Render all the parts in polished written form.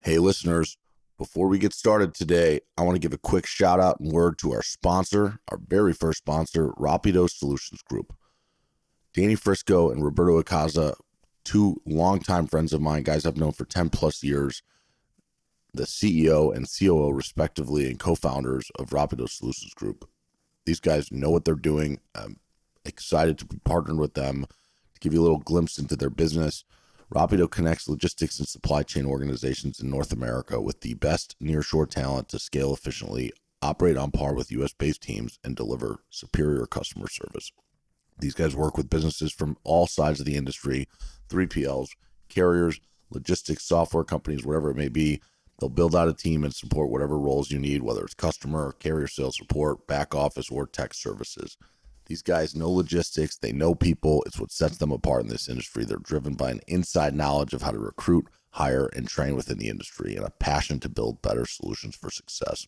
Hey, listeners, before we get started today, I want to give a quick shout out and word to our sponsor, our very first sponsor, Rapido Solutions Group. Danny Frisco and Roberto Icaza, two longtime friends of mine, guys I've known for 10 plus years, the CEO and COO respectively and co-founders of Rapido Solutions Group. These guys know what they're doing. I'm excited to be partnered with them to give you a little glimpse into their business. Rapido connects logistics and supply chain organizations in North America with the best nearshore talent to scale efficiently, operate on par with U.S.-based teams, and deliver superior customer service. These guys work with businesses from all sides of the industry, 3PLs, carriers, logistics, software companies, whatever it may be. They'll build out a team and support whatever roles you need, whether it's customer, carrier sales support, back office, or tech services. These guys know logistics. They know people. It's what sets them apart in this industry. They're driven by an inside knowledge of how to recruit, hire, and train within the industry and a passion to build better solutions for success.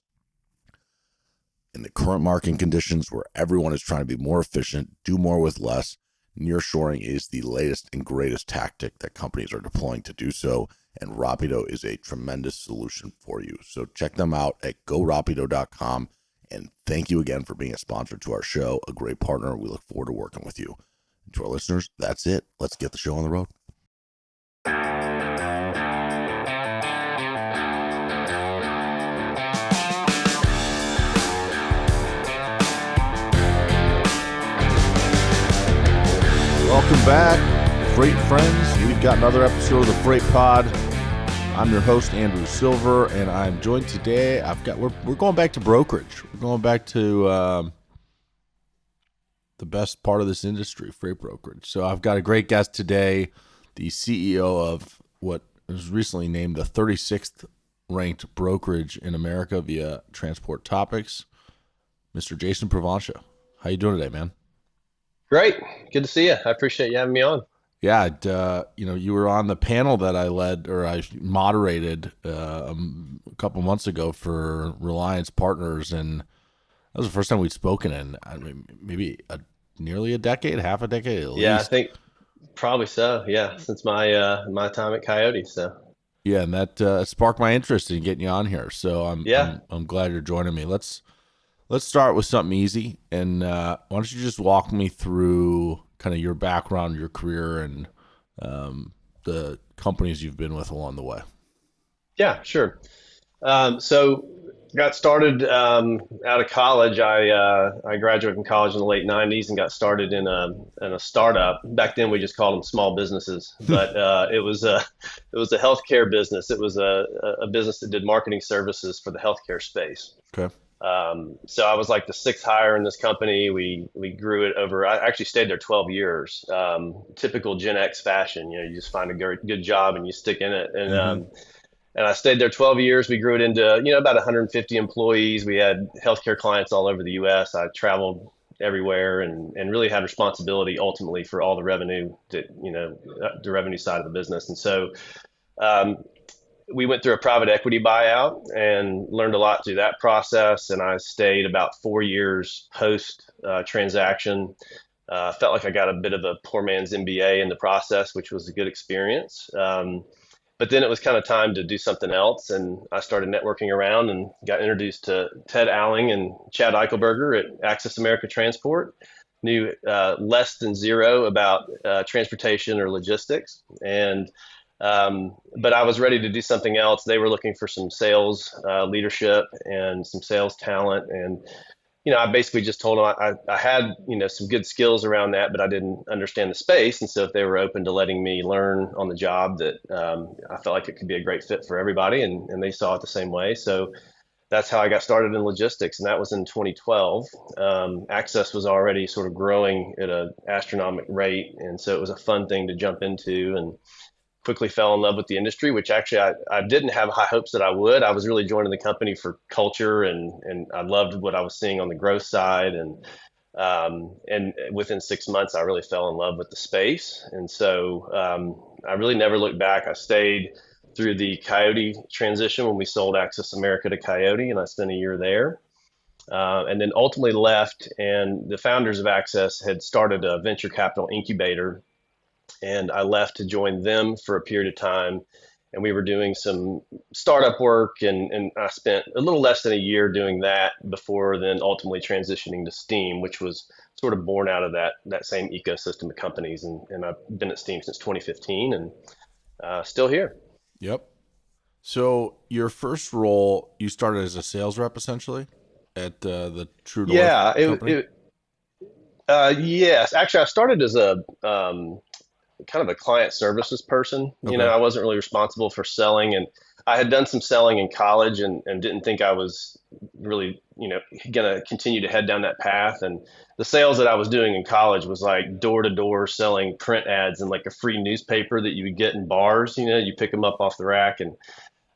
In the current market conditions where everyone is trying to be more efficient, do more with less, nearshoring is the latest and greatest tactic that companies are deploying to do so, and Rapido is a tremendous solution for you. So check them out at gorapido.com. And thank you again for being a sponsor to our show, a great partner. We look forward to working with you. And to our listeners, that's it. Let's get the show on the road. Welcome back, Freight Friends. We've got another episode of the Freight Pod. I'm your host, Andrew Silver, and I'm joined today. We're going back to brokerage. We're going back to the best part of this industry, freight brokerage. So I've got a great guest today, the CEO of what was recently named the 36th ranked brokerage in America via Transport Topics, Mr. Jason Provonsha. How you doing today, man? Great. Good to see you. I appreciate you having me on. Yeah, you were on the panel that I led or I moderated a couple months ago for Reliance Partners, and that was the first time we'd spoken in maybe nearly a decade, half a decade at Yeah, I least. think probably so. Yeah, since my time at Coyote. So Yeah, and that sparked my interest in getting you on here. So I'm yeah, I'm I'm glad you're joining me. Let's start with something easy, and why don't you just walk me through kind of your background, your career, and the companies you've been with along the way. yeah, sure. So got started out of college. I graduated from college in the late '90s and got started in a startup. Back then, we just called them small businesses, but it was a healthcare business. It was a business that did marketing services for the healthcare space. Okay. So I was like the sixth hire in this company. We grew it over. I actually stayed there 12 years. Typical Gen X fashion. You just find a good job and you stick in it. Mm-hmm. And I stayed there 12 years. We grew it into about 150 employees. We had healthcare clients all over the U.S. I traveled everywhere and really had responsibility ultimately for all the revenue that the revenue side of the business. And so um, we went through a private equity buyout and learned a lot through that process. And I stayed about 4 years post transaction. Felt like I got a bit of a poor man's MBA in the process, which was a good experience. But then it was kind of time to do something else. And I started networking around and got introduced to Ted Alling and Chad Eichelberger at Access America Transport. Knew less than zero about transportation or logistics. But I was ready to do something else. They were looking for some sales leadership and some sales talent. And I basically just told them I had, some good skills around that, but I didn't understand the space. And so if they were open to letting me learn on the job, that I felt like it could be a great fit for everybody, and they saw it the same way. So that's how I got started in logistics, and that was in 2012. Access was already sort of growing at an astronomical rate, and so it was a fun thing to jump into, and quickly fell in love with the industry, which actually I didn't have high hopes that I would. I was really joining the company for culture, and I loved what I was seeing on the growth side. And within 6 months, I really fell in love with the space. And so I really never looked back. I stayed through the Coyote transition when we sold Access America to Coyote, and I spent a year there. And then ultimately left, and the founders of Access had started a venture capital incubator, and I left to join them for a period of time. and we were doing some startup work, and I spent a little less than a year doing that before then ultimately transitioning to Steam, which was sort of born out of that same ecosystem of companies. And I've been at Steam since 2015 and still here. Yep. So your first role, you started as a sales rep essentially at the True North Yeah, company. yes. Actually, I started as a kind of a client services person. Okay. I wasn't really responsible for selling, and I had done some selling in college, and didn't think I was really, going to continue to head down that path. And the sales that I was doing in college was like door to door selling print ads and like a free newspaper that you would get in bars. You pick them up off the rack, and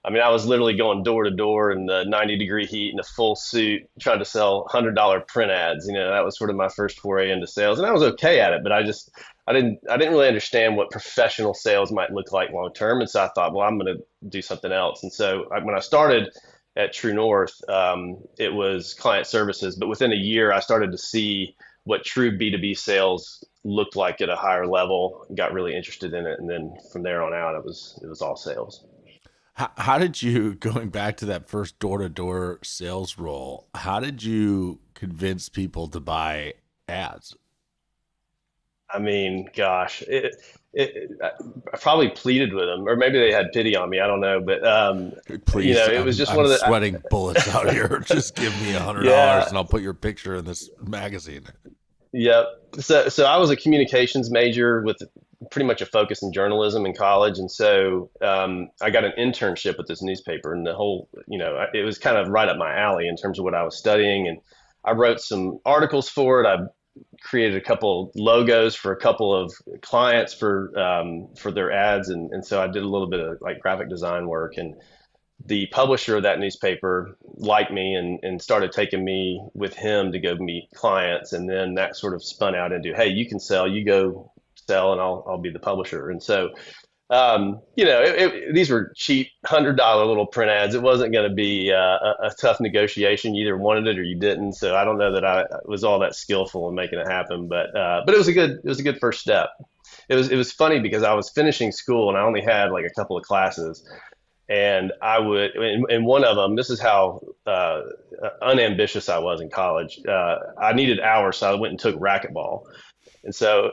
I mean, I was literally going door to door in the 90-degree heat in a full suit, trying to sell $100 print ads. That was sort of my first foray into sales, and I was okay at it. But I didn't really understand what professional sales might look like long term. And so I thought, well, I'm going to do something else. And so when I started at True North, it was client services. But within a year, I started to see what true B2B sales looked like at a higher level. Got really interested in it, and then from there on out, it was all sales. How did you, going back to that first door to door sales role, how did you convince people to buy ads? I mean, gosh, I probably pleaded with them, or maybe they had pity on me. I don't know, but Please, it was just one I'm of the, sweating bullets out here. Just give me $100 yeah, and I'll put your picture in this magazine. yep. So I was a communications major with pretty much a focus in journalism in college, and so I got an internship with this newspaper, and the whole, it was kind of right up my alley in terms of what I was studying, and I wrote some articles for it. I created a couple logos for a couple of clients for their ads, and so I did a little bit of like graphic design work. And the publisher of that newspaper liked me, and started taking me with him to go meet clients, and then that sort of spun out into, hey, you can sell, you go sell, and I'll be the publisher. And so these were cheap $100 little print ads. It wasn't going to be a tough negotiation. You either wanted it or you didn't. So I don't know that I was all that skillful in making it happen, but it was a good first step. It was funny because I was finishing school and I only had like a couple of classes, and I would in one of them. This is how unambitious I was in college. I needed hours, so I went and took racquetball, and so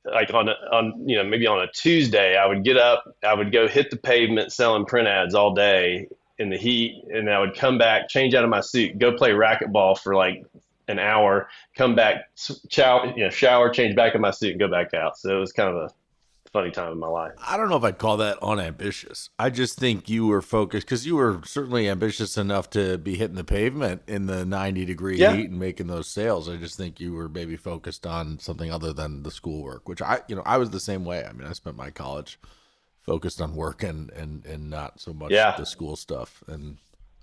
like maybe on a Tuesday, I would get up, I would go hit the pavement selling print ads all day in the heat, and I would come back, change out of my suit, go play racquetball for like an hour, come back, shower, change back in my suit, and go back out. So it was kind of a funny time in my life. I don't know if I'd call that unambitious. I just think you were focused because you were certainly ambitious enough to be hitting the pavement in the 90-degree Yeah, heat and making those sales. I just think you were maybe focused on something other than the schoolwork, which I was the same way. I mean, I spent my college focused on work and not so much yeah. the school stuff. And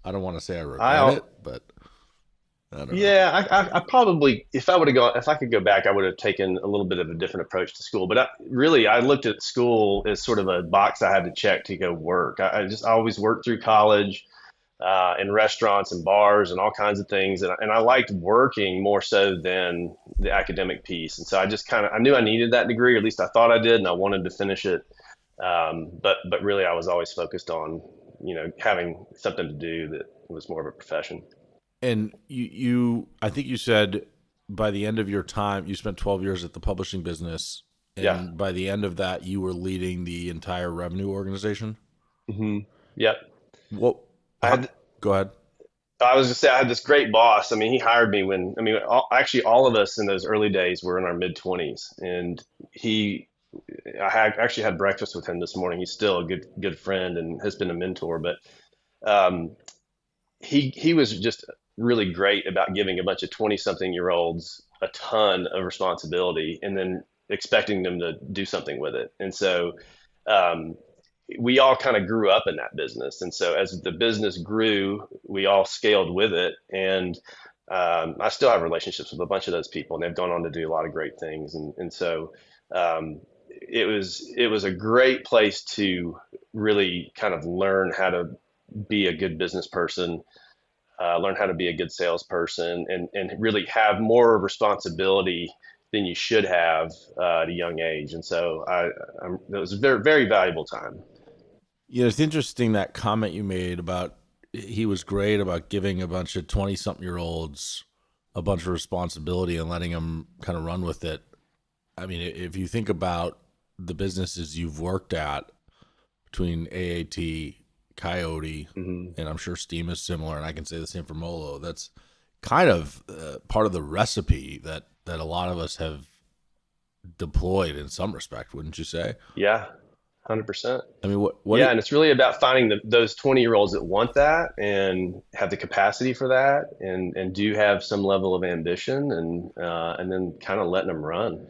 I don't want to say I regret I it, but I don't know. Yeah, I probably, if I would have gone, if I could go back, I would have taken a little bit of a different approach to school. But I looked at school as sort of a box I had to check to go work. I always worked through college, in restaurants and bars and all kinds of things, and I liked working more so than the academic piece. And so I just I knew I needed that degree, or at least I thought I did, and I wanted to finish it. But really, I was always focused on having something to do that was more of a profession. And I think you said by the end of your time, you spent 12 years at the publishing business, Yeah. and by the end of that, you were leading the entire revenue organization. hmm Yep. What? I had Go ahead. I was just say I had this great boss. I mean, he hired me when, I mean, actually all of us in those early days were in our mid 20s, and he actually had breakfast with him this morning. He's still a good friend and has been a mentor, but um, he was just really great about giving a bunch of 20 something year olds a ton of responsibility and then expecting them to do something with it. And so um, we all kind of grew up in that business. And so as the business grew, we all scaled with it. And I still have relationships with a bunch of those people, and they've gone on to do a lot of great things. And so it was a great place to really kind of learn how to be a good business person, learn how to be a good salesperson, and really have more responsibility than you should have at a young age. And so it was a very, very valuable time. It's interesting that comment you made about he was great about giving a bunch of 20 something year olds a bunch of responsibility and letting them kind of run with it. I mean, if you think about the businesses you've worked at between AAT, Coyote, Hmm. and I'm sure Steam is similar, and I can say the same for Molo. That's kind of part of the recipe that a lot of us have deployed in some respect, wouldn't you say? Yeah, 100%. I mean, what Yeah, it, and it's really about finding those 20-year-olds that want that and have the capacity for that, and do have some level of ambition, and then kind of letting them run.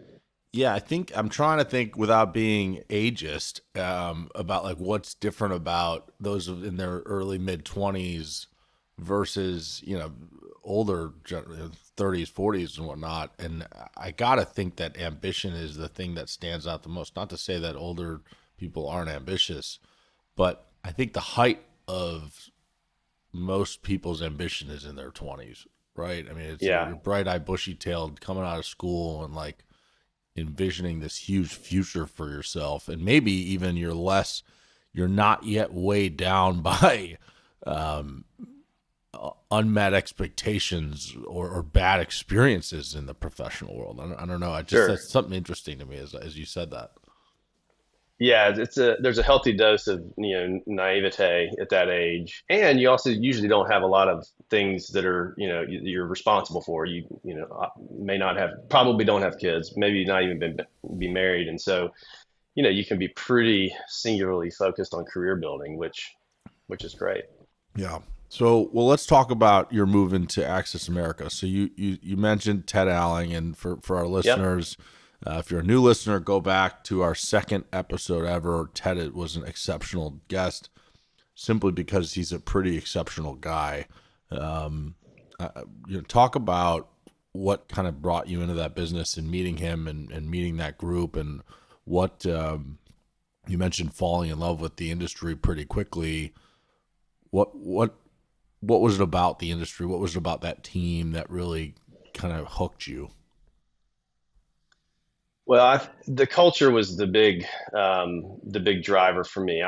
Yeah, I think I'm trying to think without being ageist about like what's different about those in their early mid 20s versus older 30s 40s and whatnot. And I gotta think that ambition is the thing that stands out the most. Not to say that older people aren't ambitious, but I think the height of most people's ambition is in their 20s, right? I mean, it's Yeah, you're bright eyed, bushy tailed, coming out of school and like envisioning this huge future for yourself, and maybe even you're not yet weighed down by um, unmet expectations or bad experiences in the professional world. I don't know. I just sure. That's something interesting to me as you said that. Yeah, there's a healthy dose of naivete at that age, and you also usually don't have a lot of things that are you're responsible for. May not have, probably don't have kids, maybe not even be married, and so you can be pretty singularly focused on career building, which is great. Yeah. So, well, let's talk about your move into Access America. So, you mentioned Ted Alling, and for our Yep. listeners, if you're a new listener, go back to our second episode ever. Ted was an exceptional guest, simply because he's a pretty exceptional guy. Um, talk about what kind of brought you into that business and meeting him and meeting that group, and what you mentioned falling in love with the industry pretty quickly. What was it about the industry? What was it about that team that really kind of hooked you? Well, the culture was the big driver for me.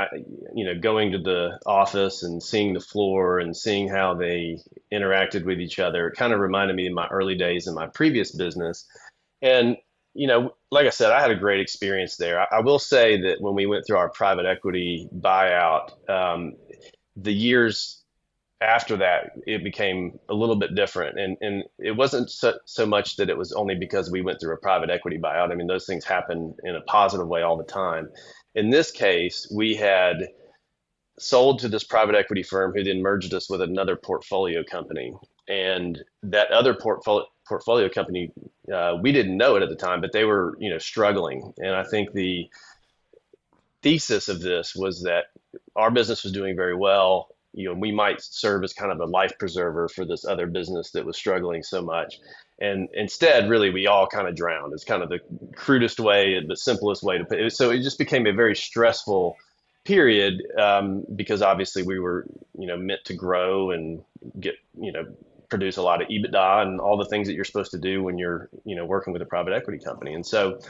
Going to the office and seeing the floor and seeing how they interacted with each other, it kind of reminded me of my early days in my previous business. And like I said, I had a great experience there. I will say that when we went through our private equity buyout, the years after that, it became a little bit different. And it wasn't so much that it was only because we went through a private equity buyout. I mean, those things happen in a positive way all the time. In this case, we had sold to this private equity firm who then merged us with another portfolio company. And that other portfolio company, we didn't know it at the time, but they were, struggling. And I think the thesis of this was that our business was doing very well. We might serve as kind of a life preserver for this other business that was struggling so much. And instead, really, we all kind of drowned. It's kind of the crudest way, the simplest way to put it. So it just became a very stressful period, because obviously we were, meant to grow and get, produce a lot of EBITDA and all the things that you're supposed to do when you're, working with a private equity company. And so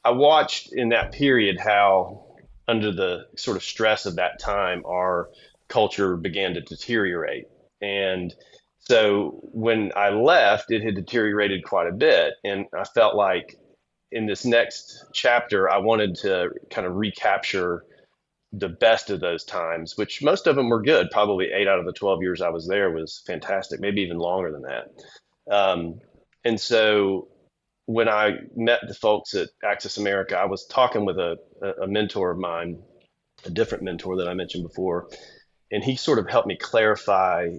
I watched in that period how, under the sort of stress of that time, our culture began to deteriorate. And so when I left, it had deteriorated quite a bit. And I felt like in this next chapter, I wanted to kind of recapture the best of those times, which most of them were good. Probably 8 out of the 12 years I was there was fantastic, maybe even longer than that. And so when I met the folks at Access America, I was talking with a mentor of mine, a different mentor that I mentioned before, and he sort of helped me clarify,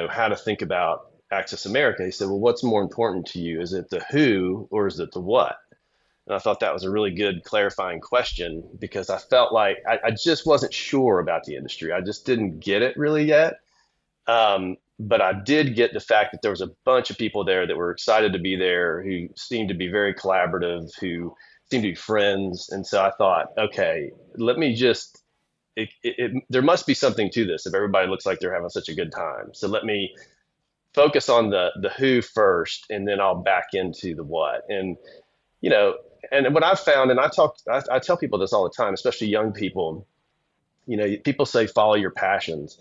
how to think about Access America. He said, "Well, what's more important to you? Is it the who or is it the what?" And I thought that was a really good clarifying question, because I felt like I just wasn't sure about the industry. I just didn't get it really yet. But I did get the fact that there was a bunch of people there that were excited to be there, who seemed to be very collaborative, who seemed to be friends. And so I thought, okay, let me just, there must be something to this if everybody looks like they're having such a good time. So let me focus on the who first, and then I'll back into the what. And, and what I've found, and I tell people this all the time, especially young people, People say follow your passions.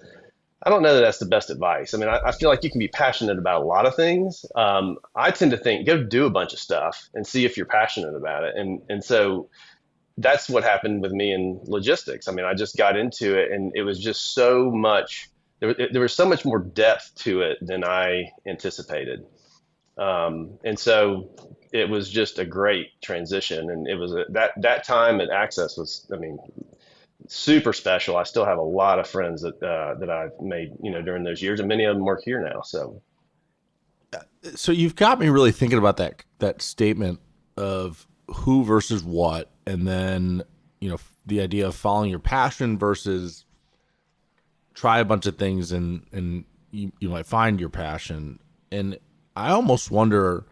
I don't know that that's the best advice. I mean, I feel like you can be passionate about a lot of things. I tend to think go do a bunch of stuff and see if you're passionate about it. And so that's what happened with me in logistics. I mean, I just got into it, and it was just so much. There was so much more depth to it than I anticipated. And so it was just a great transition. And it was that time at Access was, I mean, super special. I still have a lot of friends that I've made, during those years, and many of them work here now. So So you've got me really thinking about that statement of who versus what, and then the idea of following your passion versus try a bunch of things and you might find your passion. And I almost wonder,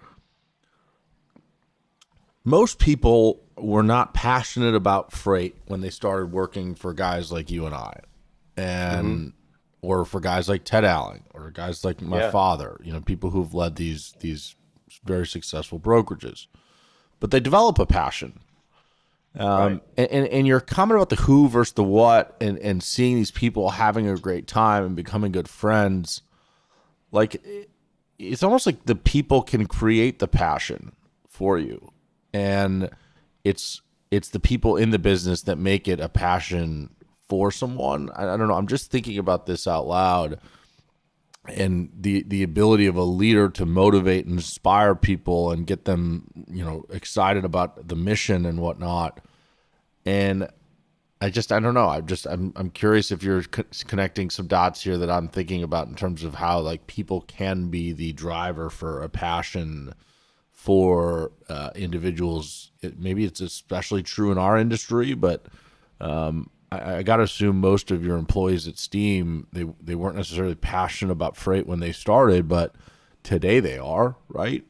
most people were not passionate about freight when they started working for guys like you and I, hmm and or for guys like Ted Allen or guys like my yeah, father, people who've led these very successful brokerages. But they develop a passion. right. And your comment about the who versus the what, and seeing these people having a great time and becoming good friends, like it's almost like the people can create the passion for you, and it's the people in the business that make it a passion for someone. I don't know. I'm just thinking about this out loud, and the ability of a leader to motivate and inspire people and get them excited about the mission and whatnot. And I don't know. I'm curious if you're connecting some dots here that I'm thinking about in terms of how like people can be the driver for a passion for individuals. Maybe it's especially true in our industry, but I got to assume most of your employees at Steam, they weren't necessarily passionate about freight when they started, but today they are, right?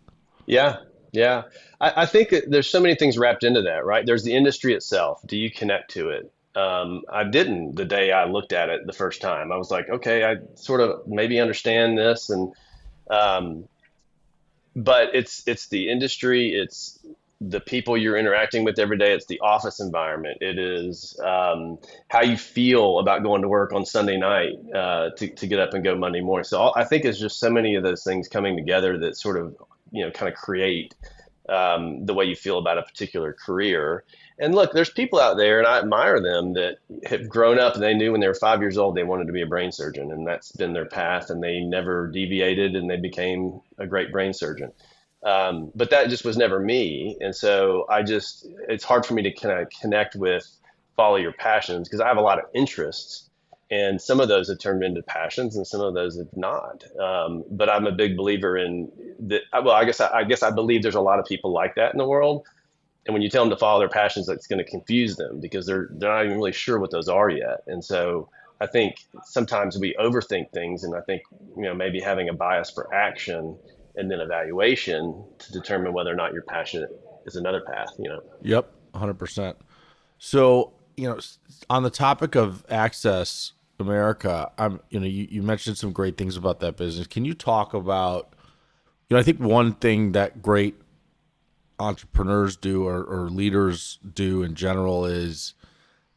Yeah, yeah. I think that there's so many things wrapped into that, right? There's the industry itself. Do you connect to it? I didn't the day I looked at it the first time. I was like, okay, I sort of maybe understand this, and um, but it's the industry, it's the people you're interacting with every day, it's the office environment, it is how you feel about going to work on Sunday night to get up and go Monday morning. So I think it's just so many of those things coming together that sort of kind of create the way you feel about a particular career. And look, there's people out there, and I admire them, that have grown up and they knew when they were 5 years old they wanted to be a brain surgeon, and that's been their path, and they never deviated, and they became a great brain surgeon. But that just was never me, and so it's hard for me to kind of connect with follow your passions because I have a lot of interests, and some of those have turned into passions, and some of those have not. But I'm a big believer in that. Well, I guess I believe there's a lot of people like that in the world, and when you tell them to follow their passions, that's going to confuse them because they're not even really sure what those are yet. And so I think sometimes we overthink things, and I think maybe having a bias for action and then evaluation to determine whether or not you're passionate is another path. Yep, 100%. So, on the topic of Access America, you mentioned some great things about that business. Can you talk about, I think one thing that great entrepreneurs do, or leaders do in general, is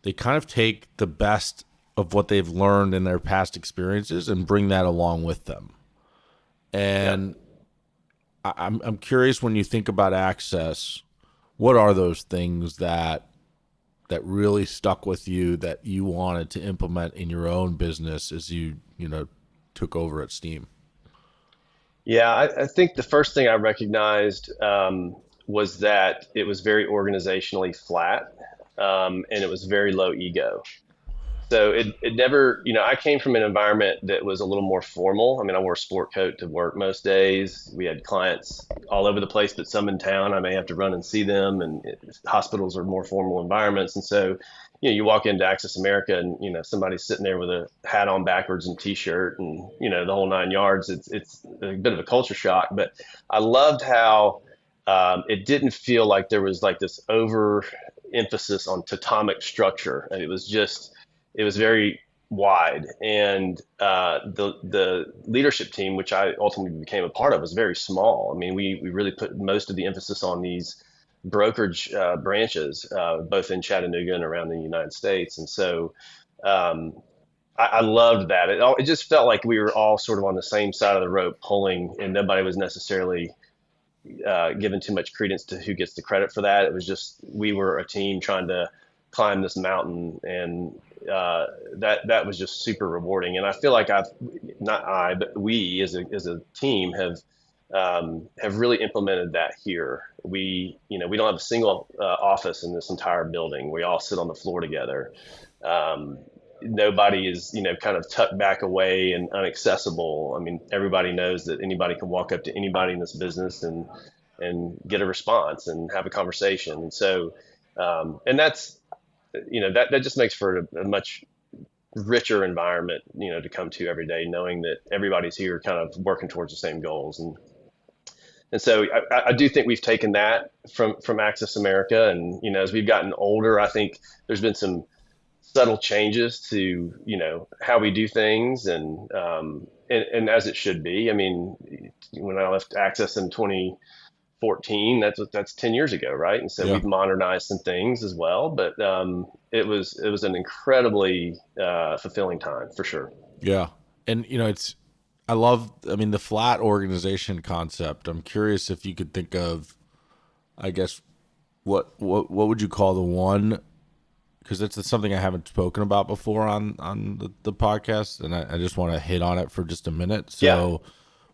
they kind of take the best of what they've learned in their past experiences and bring that along with them. Yeah. And I'm curious, when you think about Access, what are those things that really stuck with you that you wanted to implement in your own business as you took over at Steam? Yeah, I think the first thing I recognized was that it was very organizationally flat, and it was very low ego. So it never, I came from an environment that was a little more formal. I mean, I wore a sport coat to work most days. We had clients all over the place, but some in town. I may have to run and see them. And hospitals are more formal environments. And so, you walk into Access America, and somebody's sitting there with a hat on backwards and t-shirt, and the whole nine yards. It's a bit of a culture shock, but I loved how it didn't feel like there was like this over emphasis on totemic structure. And it was very wide, and the leadership team, which I ultimately became a part of, was very small. I mean, we really put most of the emphasis on these brokerage branches, both in Chattanooga and around the United States, and so um, I loved that. It just felt like we were all sort of on the same side of the rope pulling, and nobody was necessarily given too much credence to who gets the credit for that. It was just we were a team trying to climb this mountain, and that was just super rewarding. And I feel like I've not I, but we as a team have really implemented that here. We don't have a single office in this entire building. We all sit on the floor together. Um, Nobody is kind of tucked back away and inaccessible. I mean, everybody knows that anybody can walk up to anybody in this business and get a response and have a conversation. And so and that's that just makes for a much richer environment to come to every day, knowing that everybody's here kind of working towards the same goals. And so I do think we've taken that from Access America. And as we've gotten older, I think there's been some subtle changes to how we do things, and as it should be. I mean, when I left Access in 2014, that's 10 years ago, right? And so Yeah. we've modernized some things as well, but it was an incredibly fulfilling time for sure. Yeah. And I mean, the flat organization concept. I'm curious if you could think of, I guess, what would you call the one, because it's something I haven't spoken about before on the podcast, and I just want to hit on it for just a minute. Yeah. So,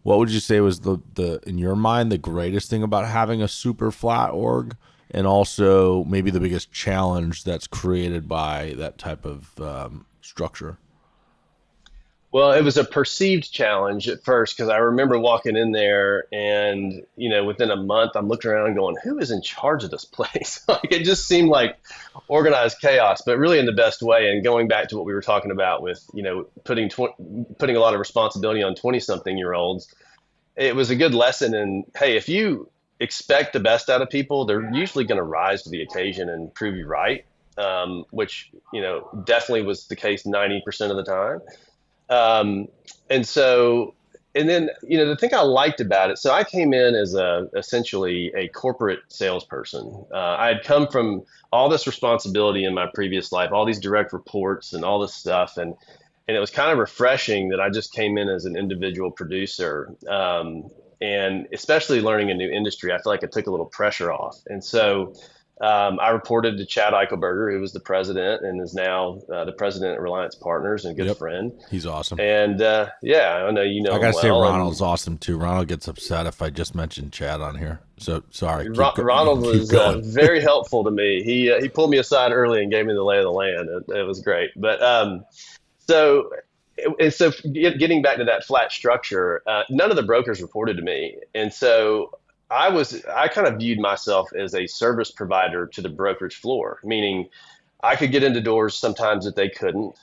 what would you say was the in your mind the greatest thing about having a super flat org, and also maybe the biggest challenge that's created by that type of structure? Well, it was a perceived challenge at first because I remember walking in there and, within a month, I'm looking around and going, who is in charge of this place? Like it just seemed like organized chaos, but really in the best way. And going back to what we were talking about with, putting a lot of responsibility on 20-something-year-olds, it was a good lesson in, hey, if you expect the best out of people, they're usually going to rise to the occasion and prove you right, which, definitely was the case 90% of the time. Um, and so, and then, the thing I liked about it, so I came in as essentially a corporate salesperson. I had come from all this responsibility in my previous life, all these direct reports and all this stuff. And it was kind of refreshing that I just came in as an individual producer. And especially learning a new industry, I feel like it took a little pressure off. And so, I reported to Chad Eichelberger, who was the president and is now the president at Reliance Partners and a good Yep, friend. he's awesome. And yeah, I know you I know him gotta say, well. And Ronald's awesome too. Ronald gets upset if I just mention Chad on here. So sorry, you Ronald can keep was going. very helpful to me. He pulled me aside early and gave me the lay of the land. It was great. But so and so getting back to that flat structure, none of the brokers reported to me, and so I kind of viewed myself as a service provider to the brokerage floor, meaning I could get into doors sometimes that they couldn't.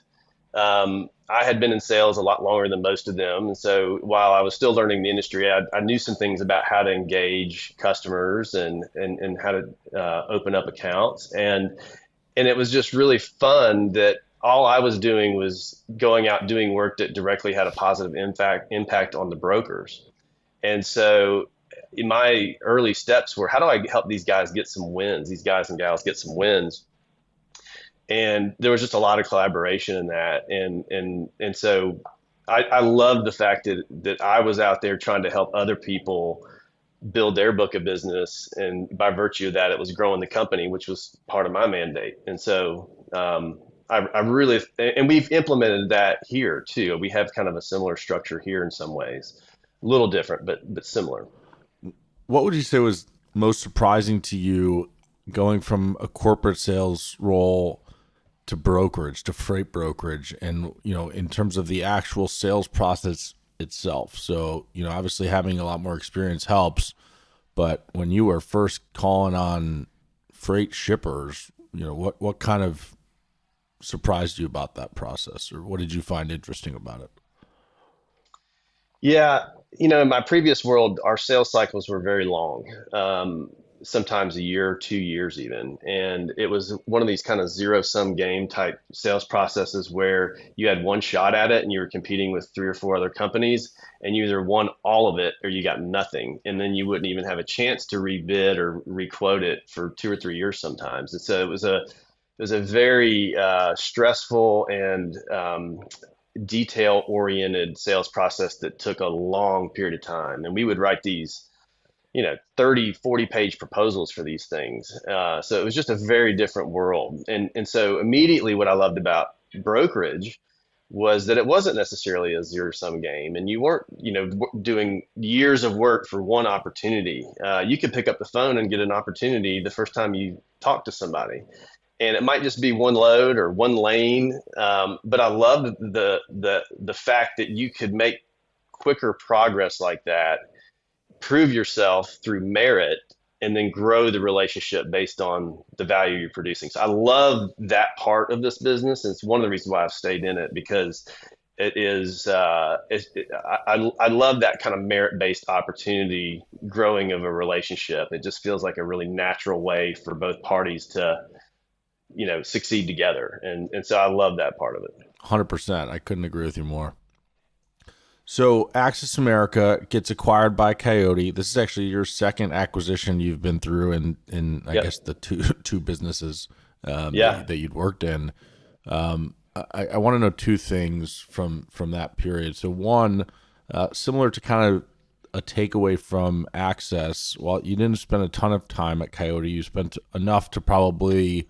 I had been in sales a lot longer than most of them. And so while I was still learning the industry, I knew some things about how to engage customers and how to open up accounts. And it was just really fun that all I was doing was going out doing work that directly had a positive impact on the brokers. And so in my early steps were, how do I help these guys get some wins, these guys and gals get some wins? And there was just a lot of collaboration in that, and so I loved the fact that I was out there trying to help other people build their book of business, and by virtue of that, it was growing the company, which was part of my mandate. And so I really, and we've implemented that here too. We have kind of a similar structure here in some ways, a little different, but similar. What would you say was most surprising to you going from a corporate sales role to brokerage, to freight brokerage, and in terms of the actual sales process itself? So obviously having a lot more experience helps, but when you were first calling on freight shippers, what kind of surprised you about that process, or what did you find interesting about it? Yeah, in my previous world, our sales cycles were very long, sometimes a year, 2 years even. And it was one of these kind of zero sum game type sales processes where you had one shot at it and you were competing with three or four other companies, and you either won all of it or you got nothing. And then you wouldn't even have a chance to rebid or requote it for 2 or 3 years sometimes. And so it was a very stressful and detail oriented sales process that took a long period of time. And we would write these, 30, 40 page proposals for these things. So it was just a very different world. And so immediately what I loved about brokerage was that it wasn't necessarily a zero sum game, and you weren't, doing years of work for one opportunity. You could pick up the phone and get an opportunity the first time you talk to somebody, and it might just be one load or one lane. But I loved the fact that you could make quicker progress like that, prove yourself through merit, and then grow the relationship based on the value you're producing. So I love that part of this business. And it's one of the reasons why I've stayed in it, because it is, I love that kind of merit based opportunity growing of a relationship. It just feels like a really natural way for both parties to, succeed together. And so I love that part of it. 100%. I couldn't agree with you more. So Access America gets acquired by Coyote. This is actually your second acquisition you've been through in I Yep. guess the two businesses Yeah. that you'd worked in. I want to know two things from that period. So one, similar to kind of a takeaway from Access, while you didn't spend a ton of time at Coyote, you spent enough to probably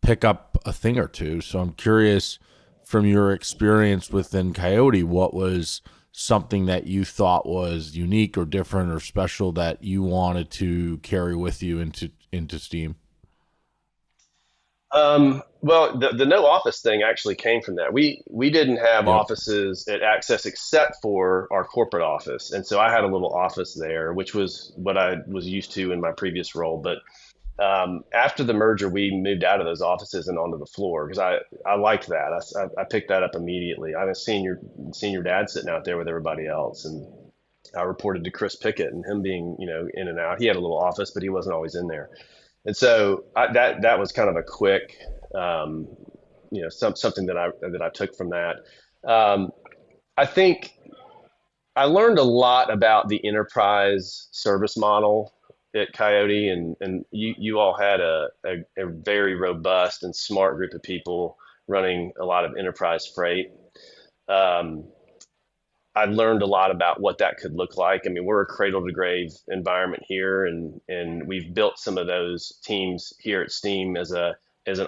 pick up a thing or two. So I'm curious, from your experience within Coyote, what was something that you thought was unique or different or special that you wanted to carry with you into Steam? Well, the no office thing actually came from that. We didn't have Yep. offices at Access except for our corporate office, and so I had a little office there, which was what I was used to in my previous role. But after the merger, we moved out of those offices and onto the floor because I liked that. I picked that up immediately. I was senior dad sitting out there with everybody else, and I reported to Chris Pickett, and him being in and out. He had a little office, but he wasn't always in there. And so that was kind of a quick, um, something that I took from that. Um, I think I learned a lot about the enterprise service model at Coyote, and you all had a very robust and smart group of people running a lot of enterprise freight. Um, I learned a lot about what that could look like. I mean, we're a cradle to grave environment here, and we've built some of those teams here at Steam as an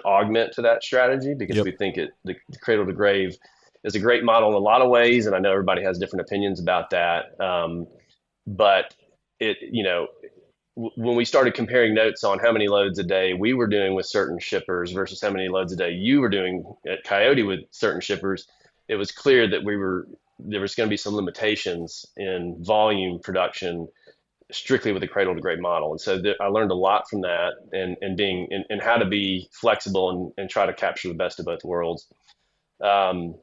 augment to that strategy, because Yep. we think the cradle to grave is a great model in a lot of ways, and I know everybody has different opinions about that. But it, when we started comparing notes on how many loads a day we were doing with certain shippers versus how many loads a day you were doing at Coyote with certain shippers, it was clear that there was going to be some limitations in volume production strictly with the cradle to grave model. And so I learned a lot from that, and how to be flexible and try to capture the best of both worlds. Um,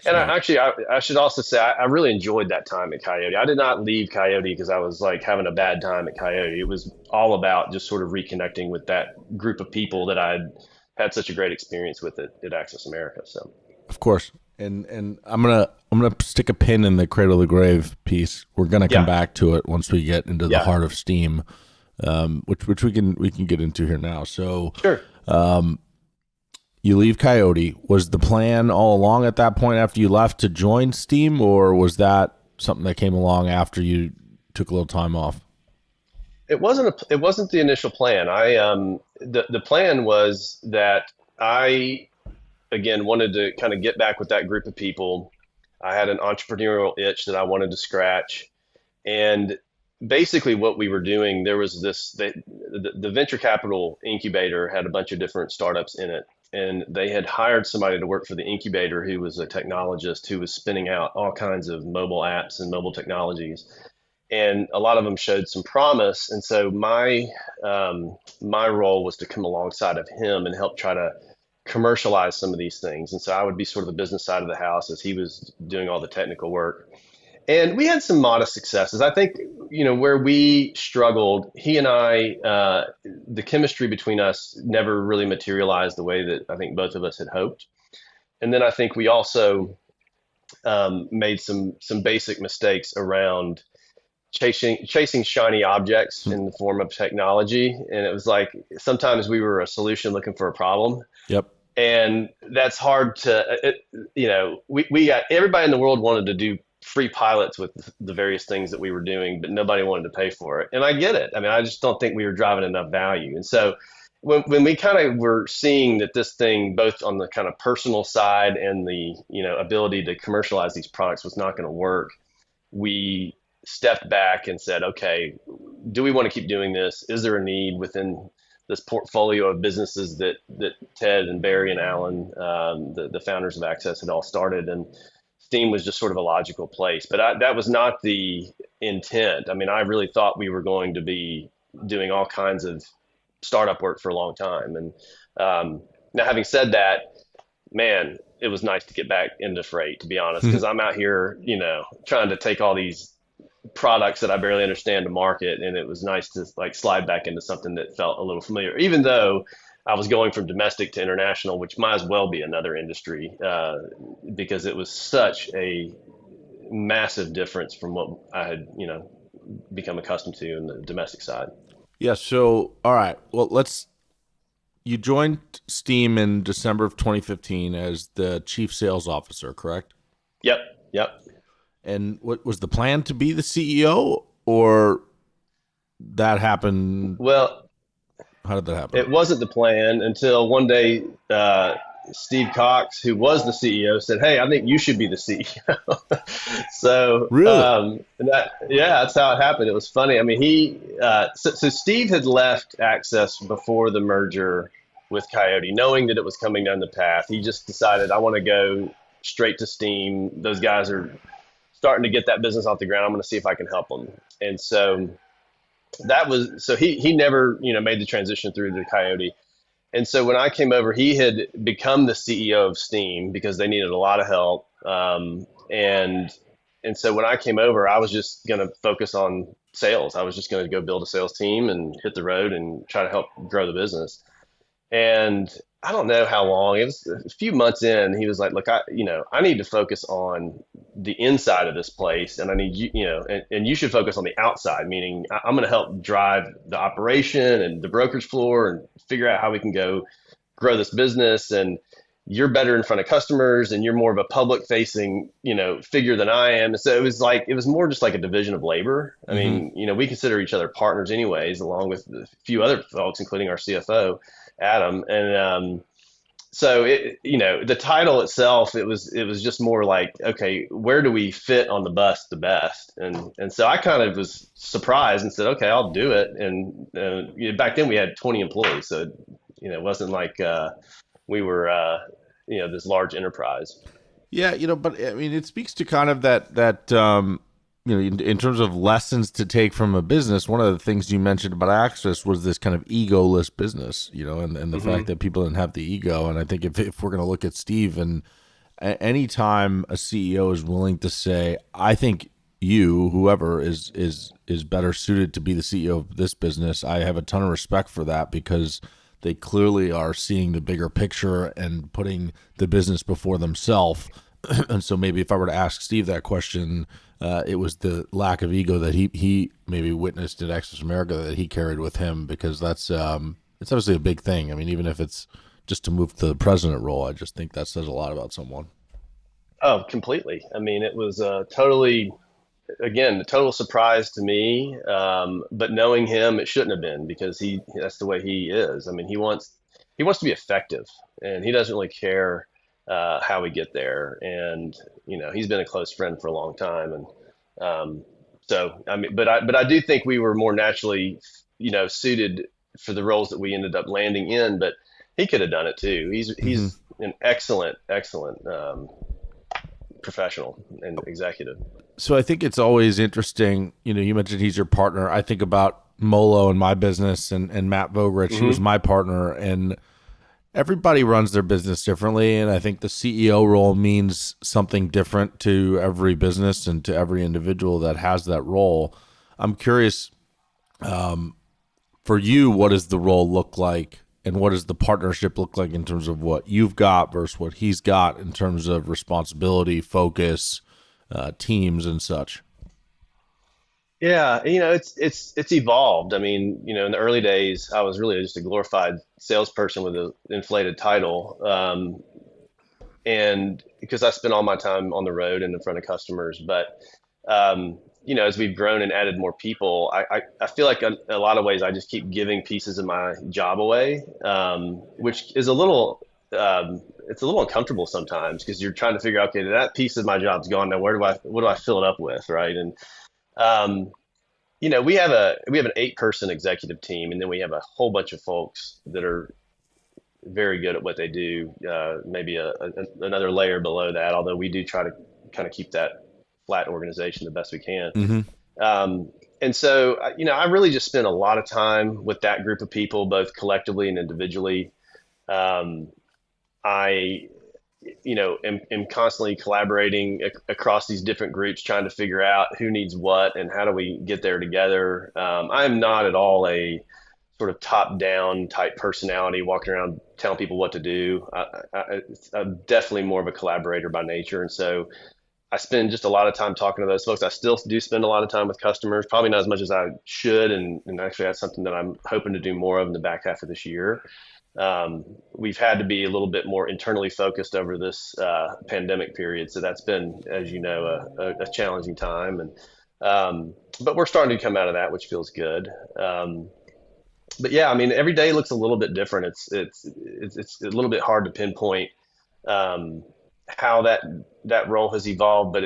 and Smart. I should also say I really enjoyed that time at Coyote. I did not leave Coyote because I was like having a bad time at Coyote. It was all about just sort of reconnecting with that group of people that I'd had such a great experience with at Access America. So Of course. And I'm gonna stick a pin in the cradle to grave piece. We're gonna come yeah, back to it once we get into the yeah, heart of Steam, which we can get into here now. So sure. you leave Coyote. Was the plan all along at that point after you left to join Steam, or was that something that came along after you took a little time off? It wasn't the initial plan. The plan was that I again wanted to kind of get back with that group of people. I had an entrepreneurial itch that I wanted to scratch, and basically what we were doing, there was the venture capital incubator had a bunch of different startups in it, and they had hired somebody to work for the incubator who was a technologist who was spinning out all kinds of mobile apps and mobile technologies, and a lot of them showed some promise. And so my role was to come alongside of him and help try to commercialize some of these things. And so I would be sort of the business side of the house as he was doing all the technical work. And we had some modest successes. I think, where we struggled, he and I, the chemistry between us never really materialized the way that I think both of us had hoped. And then I think we also made some basic mistakes around chasing shiny objects in the form of technology, and it was like sometimes we were a solution looking for a problem, Yep. and that's hard to we got everybody in the world wanted to do free pilots with the various things that we were doing, but nobody wanted to pay for it, and I get it. I mean, I just don't think we were driving enough value. And so when we kind of were seeing that this thing, both on the kind of personal side and the ability to commercialize these products, was not going to work, we stepped back and said, okay, do we want to keep doing this? Is there a need within this portfolio of businesses that Ted and Barry and Alan, the founders of Access, had all started? And Steam was just sort of a logical place. But that was not the intent. I mean, I really thought we were going to be doing all kinds of startup work for a long time. And now, having said that, man, it was nice to get back into freight, to be honest, because I'm out here, trying to take all these products that I barely understand to market, and it was nice to like slide back into something that felt a little familiar, even though I was going from domestic to international, which might as well be another industry, because it was such a massive difference from what I had, become accustomed to in the domestic side. Yeah. So, all right. Well, you joined Steam in December of 2015 as the chief sales officer, correct? Yep. Yep. And what was the plan, to be the CEO, or that happened? Well, How did that happen? it wasn't the plan until one day, Steve Cox, who was the CEO, said, "Hey, I think you should be the CEO." So, Really? yeah, that's how it happened. It was funny. I mean, so Steve had left Access before the merger with Coyote, knowing that it was coming down the path. He just decided, I want to go straight to Steam. Those guys are starting to get that business off the ground. I'm going to see if I can help them. And so he never, made the transition through to Coyote. And so when I came over, he had become the CEO of Steam because they needed a lot of help. And so when I came over, I was just going to focus on sales. I was just going to go build a sales team and hit the road and try to help grow the business. And I don't know how long, it was a few months in, he was like, look, I need to focus on the inside of this place, and I need and you should focus on the outside, meaning I'm going to help drive the operation and the brokerage floor and figure out how we can go grow this business. And you're better in front of customers, and you're more of a public facing, figure than I am. And so it was more just like a division of labor. I mean, we consider each other partners anyways, along with a few other folks, including our CFO, Adam. And so the title itself, it was just more like, okay, where do we fit on the bus the best? And so I kind of was surprised and said, okay, I'll do it. And back then we had 20 employees, so it wasn't like we were this large enterprise. Yeah, but I mean, it speaks to kind of that in terms of lessons to take from a business. One of the things you mentioned about Access was this kind of egoless business, and the fact that people didn't have the ego. And I think if we're going to look at Steve, and anytime a CEO is willing to say, I think whoever is better suited to be the CEO of this business, I have a ton of respect for that, because they clearly are seeing the bigger picture and putting the business before themselves. And so maybe if I were to ask Steve that question, it was the lack of ego that he maybe witnessed at Access America that he carried with him, because that's it's obviously a big thing. I mean, even if it's just to move to the president role, I just think that says a lot about someone. Oh, completely. I mean, it was again, a total surprise to me. But knowing him, it shouldn't have been, because that's the way he is. I mean, he wants to be effective, and he doesn't really care how we get there. And he's been a close friend for a long time. And so I mean, but I do think we were more naturally suited for the roles that we ended up landing in. But he could have done it too. He's an excellent professional and executive. So I think it's always interesting. You mentioned he's your partner. I think about Molo in my business, and Matt Vogrich, who was my partner, and everybody runs their business differently. And I think the CEO role means something different to every business and to every individual that has that role. I'm curious, for you, what does the role look like, and what does the partnership look like in terms of what you've got versus what he's got in terms of responsibility, focus, teams, and such? Yeah, it's evolved. I mean, in the early days, I was really just a glorified salesperson with an inflated title, and because I spent all my time on the road and in front of customers. But as we've grown and added more people, I feel like a lot of ways I just keep giving pieces of my job away, which is it's a little uncomfortable sometimes because you're trying to figure out, okay, that piece of my job's gone. Now, what do I fill it up with, right? And um, we have an 8-person executive team, and then we have a whole bunch of folks that are very good at what they do. Maybe another layer below that, although we do try to kind of keep that flat organization the best we can. Mm-hmm. And so, I really just spend a lot of time with that group of people, both collectively and individually. Um, I am constantly collaborating across these different groups, trying to figure out who needs what and how do we get there together. I am not at all a sort of top-down type personality, walking around telling people what to do. I'm definitely more of a collaborator by nature, and so I spend just a lot of time talking to those folks. I still do spend a lot of time with customers, probably not as much as I should, and actually that's something that I'm hoping to do more of in the back half of this year. We've had to be a little bit more internally focused over this pandemic period, so that's been, as you know, a challenging time, and but we're starting to come out of that, which feels good. But yeah, I mean, every day looks a little bit different. It's a little bit hard to pinpoint um, how that role has evolved. But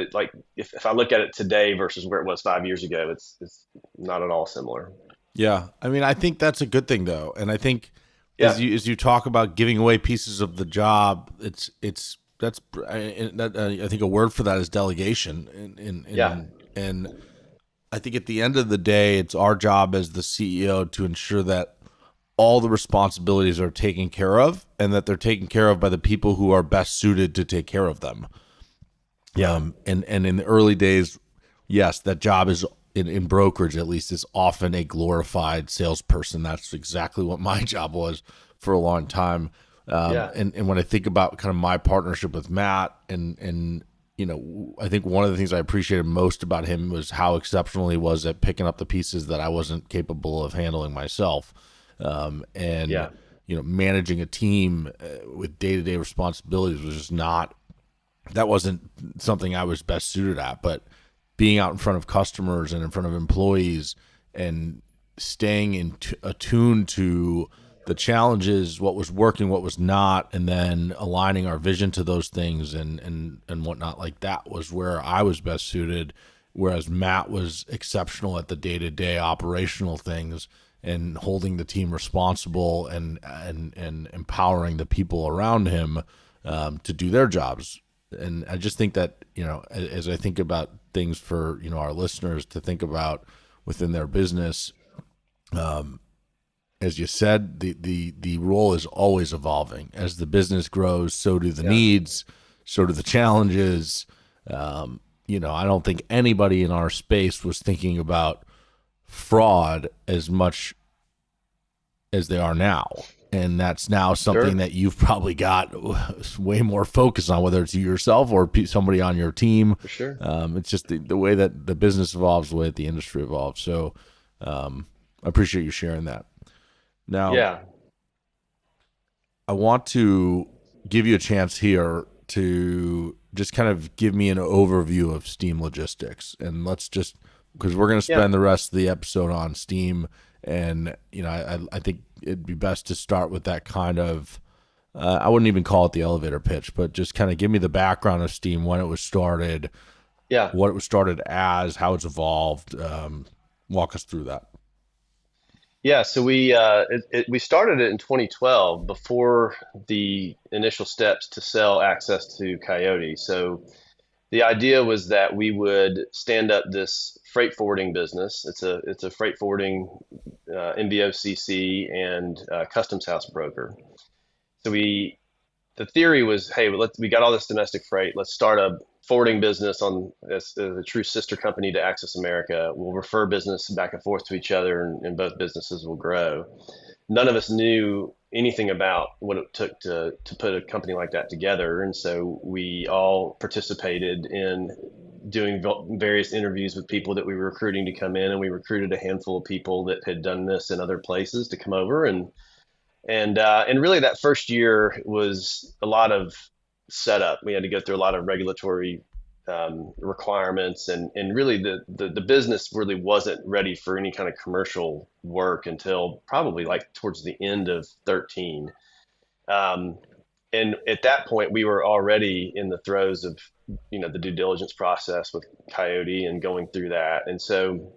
if I look at it today versus where it was 5 years ago, it's not at all similar. Yeah, I mean, I think that's a good thing though, and I think Yeah, as you talk about giving away pieces of the job, it's that's I think a word for that is delegation, yeah, and I think at the end of the day, it's our job as the CEO to ensure that all the responsibilities are taken care of, and that they're taken care of by the people who are best suited to take care of them. yeah, And in the early days, yes, that job is in brokerage at least is often a glorified salesperson. That's exactly what my job was for a long time. yeah, And when I think about kind of my partnership with Matt, and I think one of the things I appreciated most about him was how exceptional he was at picking up the pieces that I wasn't capable of handling myself, and yeah, managing a team with day to day responsibilities was just not that wasn't something I was best suited at. But being out in front of customers and in front of employees and staying attuned to the challenges, what was working, what was not, and then aligning our vision to those things and whatnot, like that was where I was best suited. Whereas Matt was exceptional at the day to day operational things and holding the team responsible and empowering the people around him to do their jobs. And I just think that as I think about things for our listeners to think about within their business, as you said, the role is always evolving. As the business grows, so do the yeah, needs, so do the challenges. I don't think anybody in our space was thinking about fraud as much as they are now. And that's now something sure, that you've probably got way more focus on, whether it's you yourself or somebody on your team. for sure. It's just the way that the business evolves, the way that the industry evolves. So I appreciate you sharing that. Now, Yeah, I want to give you a chance here to just kind of give me an overview of Steam Logistics. And let's just, because we're going to yeah, spend the rest of the episode on Steam. And, I think it'd be best to start with that kind of, I wouldn't even call it the elevator pitch, but just kind of give me the background of Steam, when it was started, yeah. what it was started as, how it's evolved. Walk us through that. Yeah, so we started it in 2012 before the initial steps to sell access to Coyote. So the idea was that we would stand up this freight forwarding business. It's a freight forwarding MBOCC and customs house broker. So the theory was, hey, we got all this domestic freight. Let's start a forwarding business on as a true sister company to Access America. We'll refer business back and forth to each other, and both businesses will grow. None of us knew anything about what it took to put a company like that together, and so we all participated in doing various interviews with people that we were recruiting to come in, and we recruited a handful of people that had done this in other places to come over, and really that first year was a lot of setup. We had to go through a lot of regulatory requirements, and really the business really wasn't ready for any kind of commercial work until probably like towards the end of 13. Um, and at that point, we were already in the throes of, the due diligence process with Coyote and going through that. And so,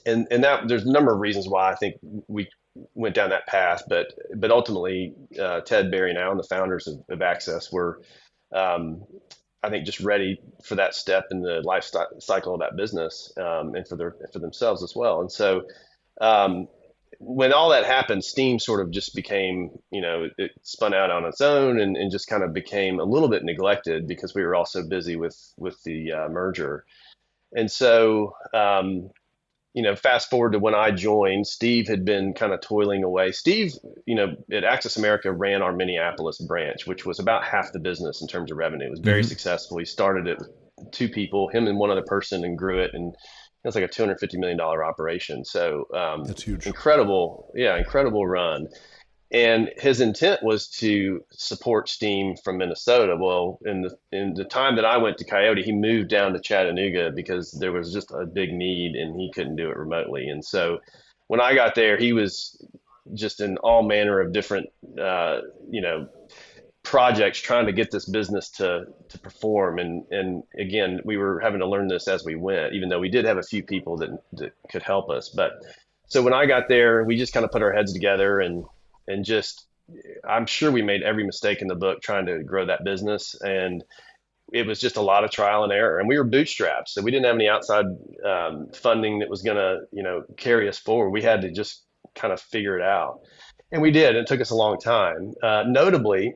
and that there's a number of reasons why I think we went down that path, but ultimately, Ted, Barry, and Alan, the founders of Access, were, I think, just ready for that step in the life cycle of that business, and for themselves as well. And so, um, when all that happened, Steam sort of just became, it spun out on its own, and just kind of became a little bit neglected because we were all so busy with the merger. And so, fast forward to when I joined, Steve had been kind of toiling away. Steve, at Access America ran our Minneapolis branch, which was about half the business in terms of revenue. It was very successful. He started it with two people, him and one other person, and grew it. And it was like a $250 million operation. So That's huge. incredible run. And his intent was to support Steam from Minnesota. Well, in the time that I went to Coyote, he moved down to Chattanooga because there was just a big need and he couldn't do it remotely. And so when I got there, he was just in all manner of different, projects trying to get this business to perform. And again, we were having to learn this as we went, even though we did have a few people that could help us. But so when I got there, we just kind of put our heads together and just, I'm sure we made every mistake in the book trying to grow that business. And it was just a lot of trial and error. And we were bootstrapped. So we didn't have any outside funding that was going to, carry us forward. We had to just kind of figure it out. And we did. It took us a long time. Notably,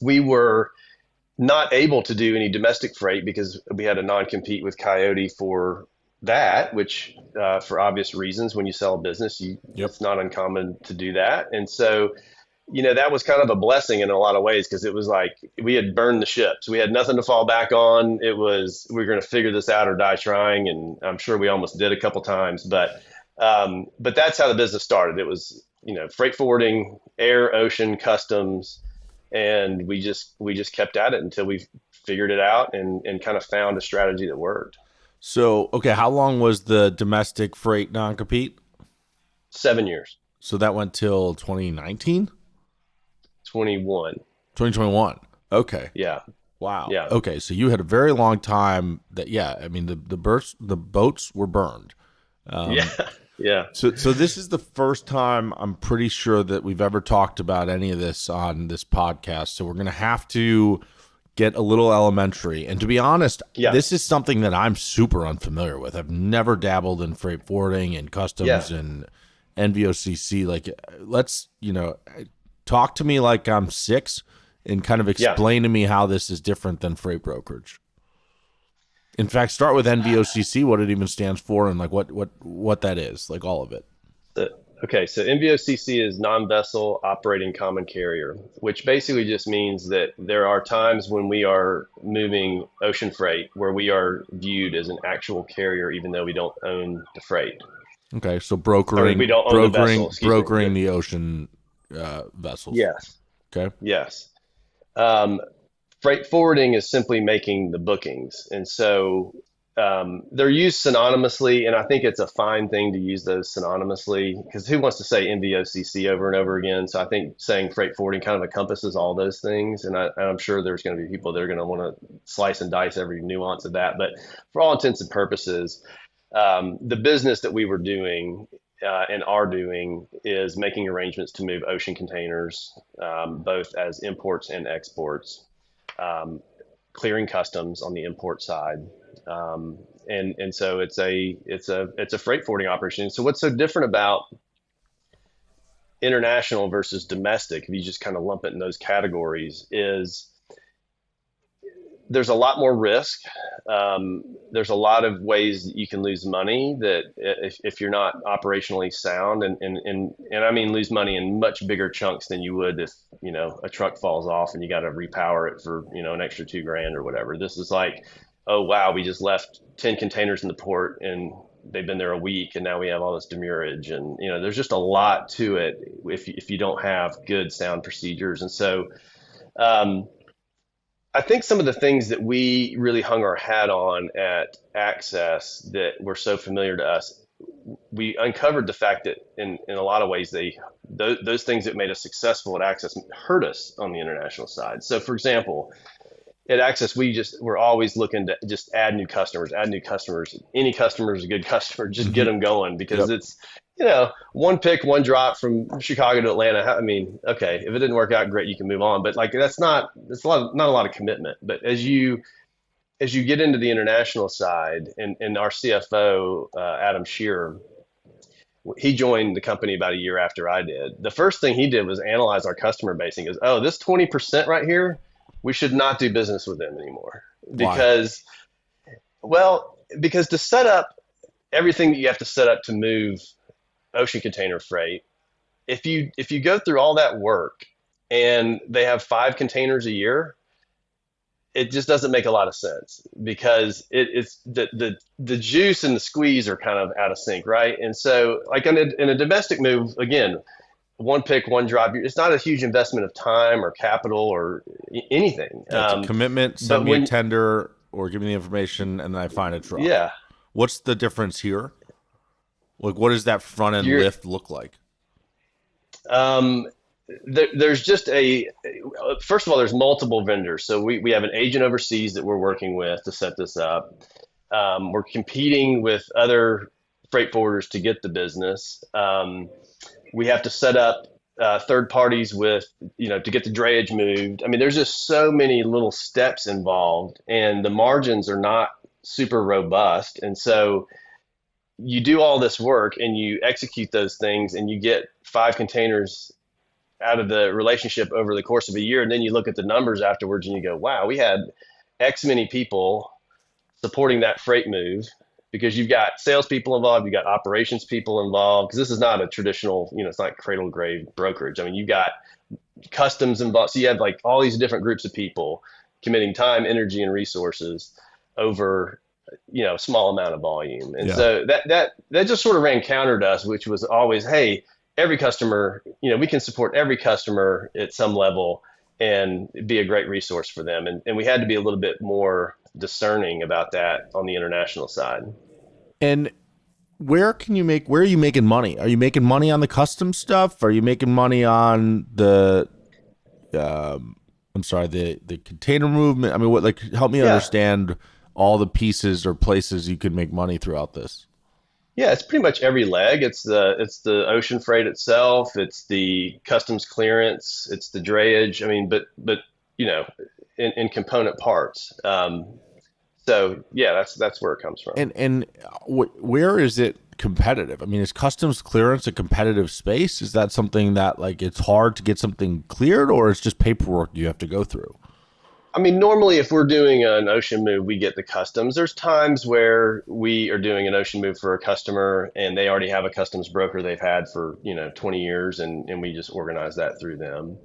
we were not able to do any domestic freight because we had a non-compete with Coyote for that, which for obvious reasons, when you sell a business, it's not uncommon to do that. And so, that was kind of a blessing in a lot of ways, because it was like we had burned the ships. We had nothing to fall back on. It was, we were going to figure this out or die trying. And I'm sure we almost did a couple times, but that's how the business started. It was, freight forwarding, air, ocean, customs. And we just kept at it until we figured it out and kind of found a strategy that worked. So, okay, how long was the domestic freight non-compete? 7 years. So that went till 2019? 21. 2021. Okay. Yeah. Wow. Yeah. Okay, so you had a very long time that, I mean, the boats were burned. Yeah. So this is the first time I'm pretty sure that we've ever talked about any of this on this podcast. So we're going to have to get a little elementary. And to be honest, this is something that I'm super unfamiliar with. I've never dabbled in freight forwarding and customs and NVOCC. Like, let's, talk to me like I'm 6 and kind of explain to me how this is different than freight brokerage. In fact, start with NVOCC, what it even stands for, and like what that is, like all of it. Okay, so NVOCC is non-vessel operating common carrier, which basically just means that there are times when we are moving ocean freight where we are viewed as an actual carrier, even though we don't own the freight. Okay, so brokering the ocean vessels. Yes. Okay. Yes. Freight forwarding is simply making the bookings, and so they're used synonymously, and I think it's a fine thing to use those synonymously, because who wants to say NVOCC over and over again? So I think saying freight forwarding kind of encompasses all those things, and I'm sure there's going to be people that are going to want to slice and dice every nuance of that. But for all intents and purposes, the business that we were doing and are doing is making arrangements to move ocean containers, both as imports and exports, clearing customs on the import side. And so it's a freight forwarding operation. So what's so different about international versus domestic, if you just kind of lump it in those categories, is there's a lot more risk. There's a lot of ways that you can lose money that if you're not operationally sound, and I mean lose money in much bigger chunks than you would if a truck falls off and you got to repower it for an extra $2,000 or whatever. This is like oh wow, we just left 10 containers in the port and they've been there a week and now we have all this demurrage. And there's just a lot to it if you don't have good sound procedures. And so um, I think some of the things that we really hung our hat on at Access that were so familiar to us, we uncovered the fact that in a lot of ways those things that made us successful at Access hurt us on the international side. So for example, at Access, we're always looking to just add new customers. Any customer is a good customer. Just get Hmm. them going because Yep. it's one pick, one drop from Chicago to Atlanta. I mean, okay, if it didn't work out, great, you can move on. But like that's not a lot of commitment. But as you get into the international side, and our CFO Adam Shearer, he joined the company about a year after I did. The first thing he did was analyze our customer base and goes, "Oh, this 20% right here, we should not do business with them anymore." Why? Because, well, because to set up everything that you have to set up to move ocean container freight, if you go through all that work and they have 5 containers a year, it just doesn't make a lot of sense because it's the juice and the squeeze are kind of out of sync, right? And so, like in a domestic move, again, one pick, one drop. It's not a huge investment of time or capital or anything. Yeah, it's a commitment. Send But me a when, tender or give me the information, and then I find a truck. yeah, What's the difference here? Like, what does that front end you're lift look like? um, there's just first of all, there's multiple vendors. So we have an agent overseas that we're working with to set this up. We're competing with other freight forwarders to get the business. We have to set up third parties to get the drayage moved. I mean, there's just so many little steps involved, and the margins are not super robust. And so you do all this work and you execute those things, and you get 5 containers out of the relationship over the course of a year. And then you look at the numbers afterwards and you go, wow, we had X many people supporting that freight move because you've got salespeople involved, you've got operations people involved. Because this is not a traditional, it's not cradle grave brokerage. I mean, you've got customs involved. So you have like all these different groups of people committing time, energy, and resources over a small amount of volume. And Yeah. so that just sort of ran counter to us, which was always, hey, every customer, we can support every customer at some level and be a great resource for them. And we had to be a little bit more discerning about that on the international side. And where are you making money? Are you making money on the custom stuff? Are you making money on um, the container movement? I mean, help me Yeah. understand all the pieces or places you can make money throughout this. Yeah, it's pretty much every leg. It's the ocean freight itself. It's the customs clearance. It's the drayage. I mean, but you know, in component parts. So yeah, that's where it comes from. And where is it competitive? I mean, is customs clearance a competitive space? Is that something that like it's hard to get something cleared, or it's just paperwork you have to go through? I mean, normally if we're doing an ocean move, we get the customs. There's times where we are doing an ocean move for a customer and they already have a customs broker they've had for, 20 years and we just organize that through them.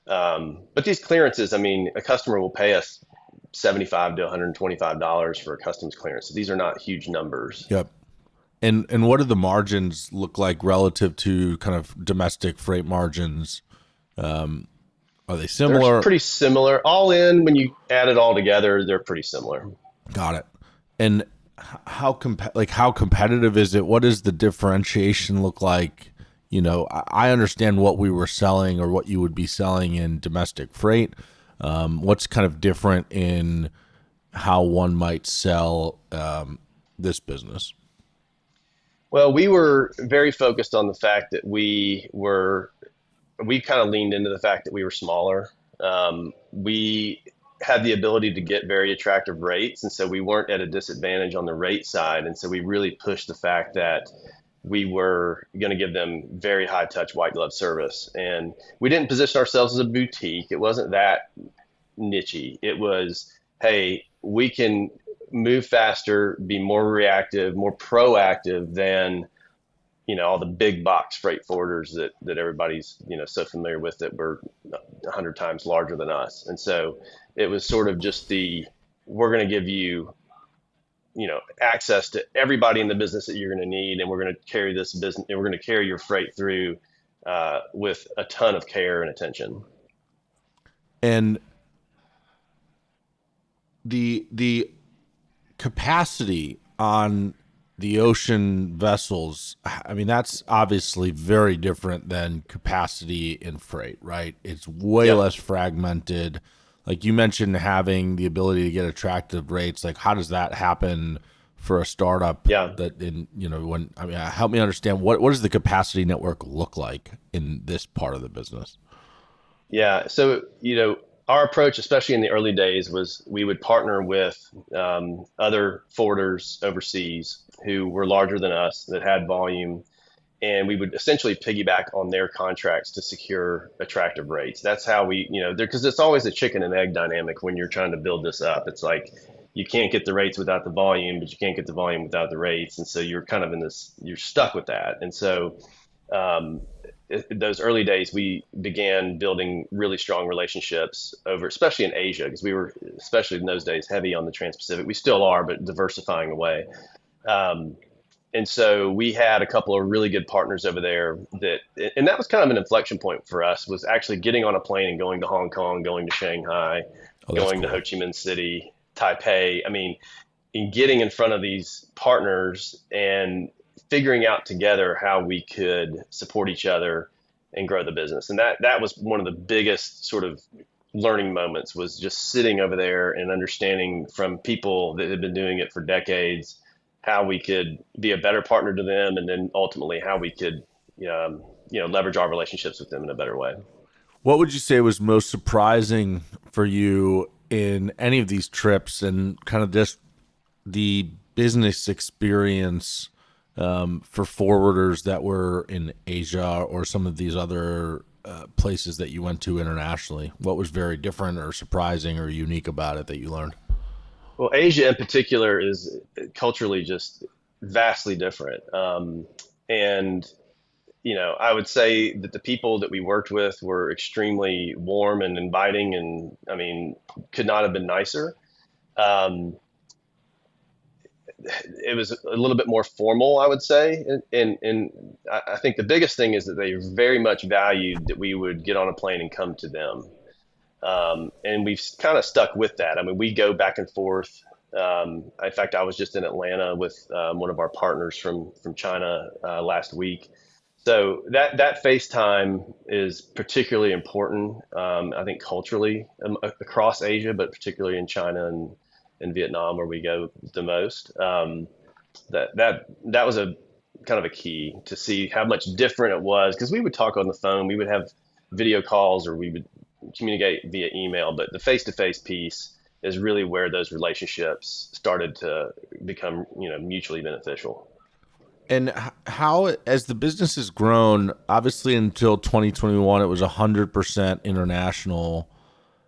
But these clearances, I mean, a customer will pay us 75 to $125 for a customs clearance. So these are not huge numbers. Yep. And what do the margins look like relative to kind of domestic freight margins? Are they They're similar? pretty similar. All in, when you add it all together, they're pretty similar. Got it. And how competitive is it? What does the differentiation look like? I understand what we were selling or what you would be selling in domestic freight. What's kind of different in how one might sell this business? Well, we were very focused on the fact that we kind of leaned into the fact that we were smaller. We had the ability to get very attractive rates, and so we weren't at a disadvantage on the rate side. And so we really pushed the fact that we were going to give them very high touch white glove service. And we didn't position ourselves as a boutique. It wasn't that nichey. It was, hey, we can move faster, be more reactive, more proactive than all the big box freight forwarders that everybody's so familiar with that were 100 times larger than us. And so it was sort of just we're going to give you access to everybody in the business that you're going to need, and we're going to carry this business, and we're going to carry your freight through with a ton of care and attention. And the capacity on the ocean vessels, I mean, that's obviously very different than capacity in freight, right? It's way Yep. less fragmented. Like you mentioned, having the ability to get attractive rates. Like, how does that happen for a startup? Yeah. That in when I mean, help me understand what does the capacity network look like in this part of the business? Yeah. So, our approach, especially in the early days, was we would partner with other forwarders overseas who were larger than us that had volume, and we would essentially piggyback on their contracts to secure attractive rates. That's how we, because it's always a chicken and egg dynamic when you're trying to build this up. It's like you can't get the rates without the volume, but you can't get the volume without the rates, and so you're kind of in this, you're stuck with that. And so um, those early days, we began building really strong relationships over, especially in Asia, because we were, especially in those days, heavy on the Trans-Pacific. We still are, but diversifying away. Um, and so we had a couple of really good partners over there and that was kind of an inflection point for us, was actually getting on a plane and going to Hong Kong, going to Shanghai, Oh, that's going to Ho cool. Chi Minh City, Taipei. I mean, in getting in front of these partners and figuring out together how we could support each other and grow the business. And that was one of the biggest sort of learning moments, was just sitting over there and understanding from people that had been doing it for decades how we could be a better partner to them, and then ultimately how we could leverage our relationships with them in a better way. What would you say was most surprising for you in any of these trips, and kind of just the business experience for forwarders that were in Asia or some of these other places that you went to internationally? What was very different or surprising or unique about it that you learned? Well, Asia in particular is culturally just vastly different. And I would say that the people that we worked with were extremely warm and inviting, and I mean, could not have been nicer. Um, it was a little bit more formal, I would say, and I think the biggest thing is that they very much valued that we would get on a plane and come to them. And we've kind of stuck with that. I mean, we go back and forth. In fact, I was just in Atlanta with one of our partners from China last week. So that FaceTime is particularly important, I think, culturally across Asia, but particularly in China and Vietnam, where we go the most. That was a kind of a key to see how much different it was, because we would talk on the phone, we would have video calls, or we would communicate via email, but the face-to-face piece is really where those relationships started to become, mutually beneficial. And how, as the business has grown, obviously until 2021, it was 100% international.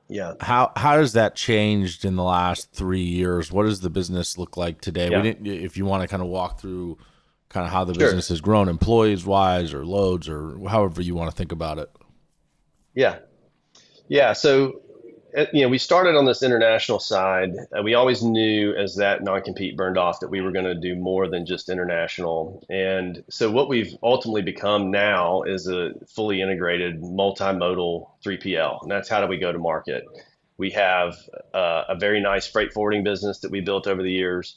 Yeah, How has that changed in the last 3 years? What does the business look like today? We yeah, didn't. If you want to kind of walk through kind of how the sure, business has grown, employees wise, or loads, or however you want to think about it. yeah, yeah. So we started on this international side. We always knew as that non-compete burned off that we were going to do more than just international. And so what we've ultimately become now is a fully integrated multimodal 3PL. And that's how do we go to market. We have a very nice freight forwarding business that we built over the years.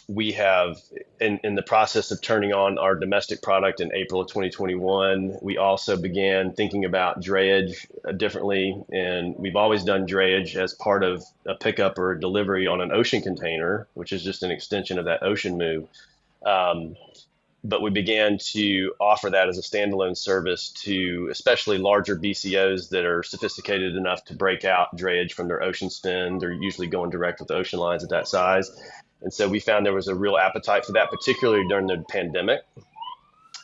We have, in the process of turning on our domestic product in April of 2021, we also began thinking about drayage differently. And we've always done drayage as part of a pickup or a delivery on an ocean container, which is just an extension of that ocean move. Um, but we began to offer that as a standalone service to especially larger BCOs that are sophisticated enough to break out drayage from their ocean spend. They're usually going direct with the ocean lines at that size. And so we found there was a real appetite for that, particularly during the pandemic.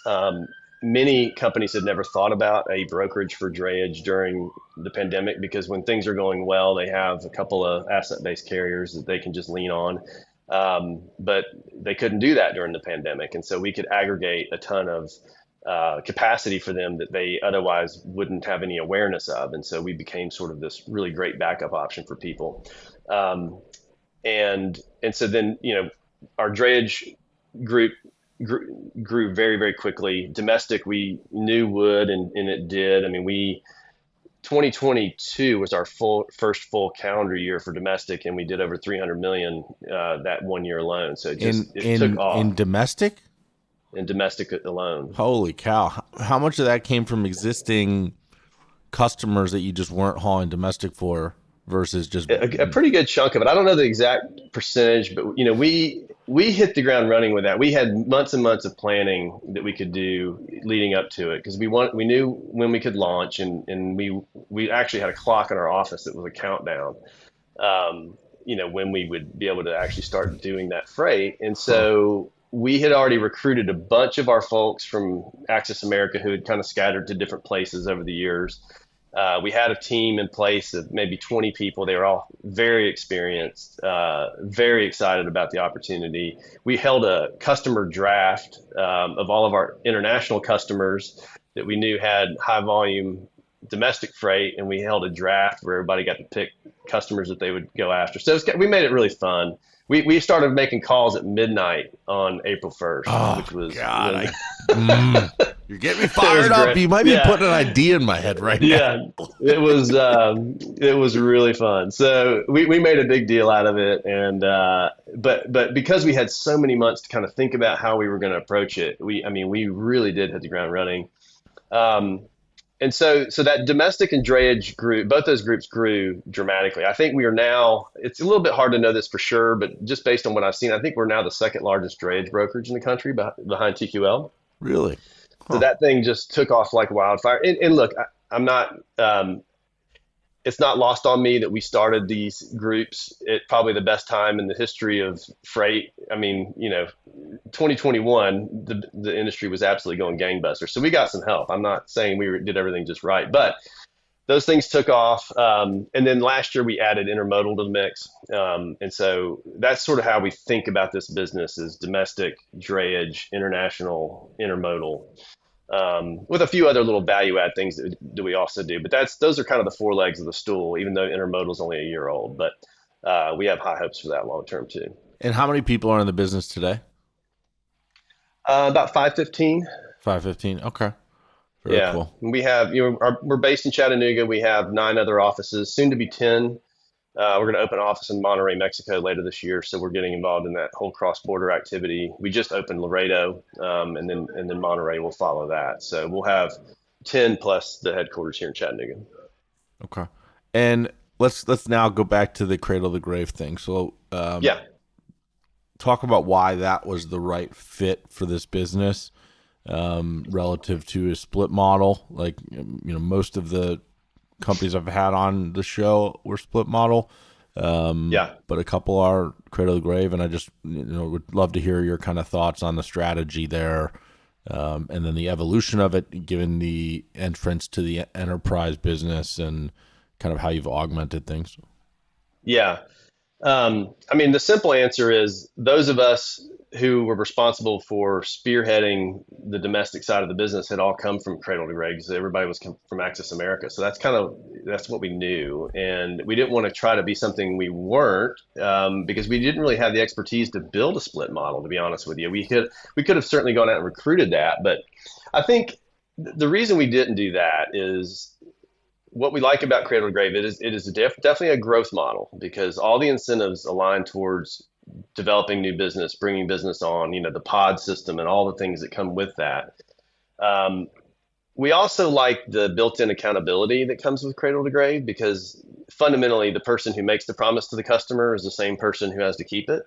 Um, Many companies had never thought about a brokerage for drayage during the pandemic, because when things are going well, they have a couple of asset-based carriers that they can just lean on. But they couldn't do that during the pandemic. And so we could aggregate a ton of capacity for them that they otherwise wouldn't have any awareness of. And so we became sort of this really great backup option for people. Um, And so then, our drayage group grew very, very quickly. Domestic, we knew would, and it did. I mean, 2022 was our first full calendar year for domestic, and we did over 300 million that 1 year alone. So In it took off domestic? in domestic alone. Holy cow. How much of that came from existing customers that you just weren't hauling domestic for versus just A pretty good chunk of it. I don't know the exact percentage, but we hit the ground running with that. We had months and months of planning that we could do leading up to it because we knew when we could launch, and we actually had a clock in our office that was a countdown. When we would be able to actually start doing that freight, and huh? so we had already recruited a bunch of our folks from Access America who had kind of scattered to different places over the years. We had a team in place of maybe 20 people. They were all very experienced, very excited about the opportunity. We held a customer draft of all of our international customers that we knew had high volume domestic freight, and we held a draft where everybody got to pick customers that they would go after. So we made it really fun. We started making calls at midnight on April 1st, Oh which was God, was you're getting me it was fired up. great. You might be Yeah, putting an idea in my head right now. yeah, it was really fun. So we made a big deal out of it, and but because we had so many months to kind of think about how we were going to approach it, we really did hit the ground running. Um, and so that domestic and drayage grew, both those groups grew dramatically. I think we are now, it's a little bit hard to know this for sure, but just based on what I've seen, I think we're now the second largest drayage brokerage in the country behind TQL. Really? So Huh? that thing just took off like wildfire. And look, I'm not, it's not lost on me that we started these groups at probably the best time in the history of freight. 2021, the industry was absolutely going gangbusters. So we got some help. I'm not saying we did everything just right, but those things took off. And then last year we added intermodal to the mix. And so that's sort of how we think about this business: is domestic, drayage, international, intermodal, with a few other little value add things that we also do. But those are kind of the four legs of the stool, even though intermodal is only a year old. But we have high hopes for that long term too. And how many people are in the business today? About 515. 515. Okay. Very Yeah, cool. we have, we're based in Chattanooga. We have 9 other offices, soon to be 10. We're going to open an office in Monterrey, Mexico later this year. So we're getting involved in that whole cross-border activity. We just opened Laredo, and then Monterrey will follow that. So we'll have 10 plus the headquarters here in Chattanooga. Okay. And let's now go back to the cradle to grave thing. So Yeah. talk about why that was the right fit for this business relative to a split model. Like, most of the companies I've had on the show were split model, Yeah. but a couple are cradle to grave, and I just would love to hear your kind of thoughts on the strategy there, and then the evolution of it, given the entrance to the enterprise business, and kind of how you've augmented things. Yeah. The simple answer is those of us who were responsible for spearheading the domestic side of the business had all come from cradle to grave because everybody was from Access America. So that's what we knew, and we didn't want to try to be something we weren't, because we didn't really have the expertise to build a split model. To be honest with you, we could have certainly gone out and recruited that, but I think the reason we didn't do that is what we like about Cradle to Grave. It is definitely a growth model because all the incentives align towards developing new business, bringing business on, the pod system and all the things that come with that. Um, we also like the built-in accountability that comes with Cradle to Grave because fundamentally the person who makes the promise to the customer is the same person who has to keep it.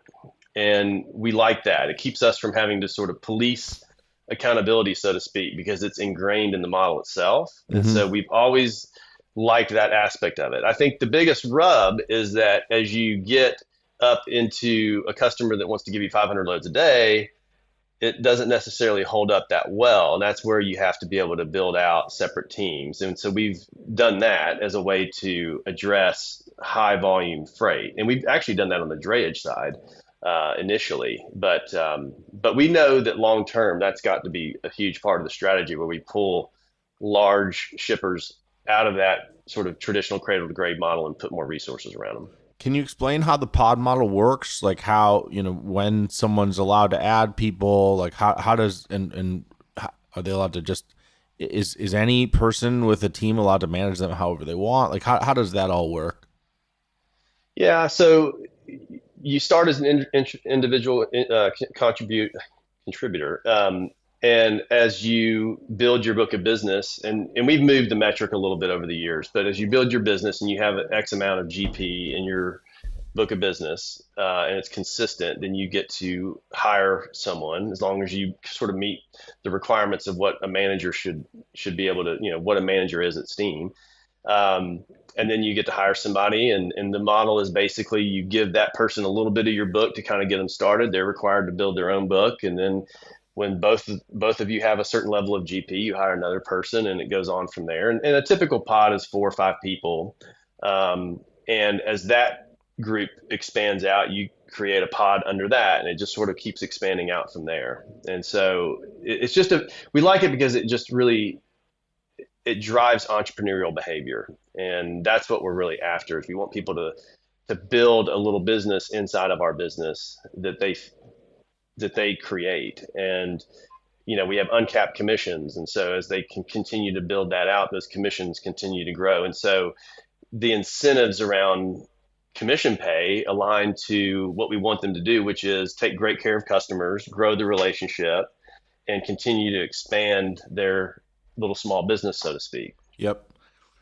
And we like that. It keeps us from having to sort of police accountability, so to speak, because it's ingrained in the model itself. And Mm-hmm. so we've always liked that aspect of it. I think the biggest rub is that as you get up into a customer that wants to give you 500 loads a day, it doesn't necessarily hold up that well. And that's where you have to be able to build out separate teams. And so we've done that as a way to address high volume freight. And we've actually done that on the drayage side initially. But we know that long term, that's got to be a huge part of the strategy where we pull large shippers out of that sort of traditional cradle to grave model and put more resources around them. Can you explain how the pod model works? Like how, when someone's allowed to add people, like how does, and how, are they allowed to just, is any person with a team allowed to manage them however they want? Like how does that all work? Yeah, so you start as an individual contributor, and as you build your book of business, and we've moved the metric a little bit over the years, but as you build your business and you have X amount of GP in your book of business, and it's consistent, then you get to hire someone as long as you sort of meet the requirements of what a manager should be able to, what a manager is at Steam. Um, and then you get to hire somebody, and the model is basically you give that person a little bit of your book to kind of get them started. They're required to build their own book, and then when both of you have a certain level of GP, you hire another person, and it goes on from there. And a typical pod is 4 or 5 people, and as that group expands out, you create a pod under that, and it just sort of keeps expanding out from there. And so it's just we like it because it just really it drives entrepreneurial behavior, and that's what we're really after. Is we want people to build a little business inside of our business that they create, and we have uncapped commissions, and so as they can continue to build that out, those commissions continue to grow, and so the incentives around commission pay align to what we want them to do, which is take great care of customers, grow the relationship, and continue to expand their little small business, so to speak. Yep.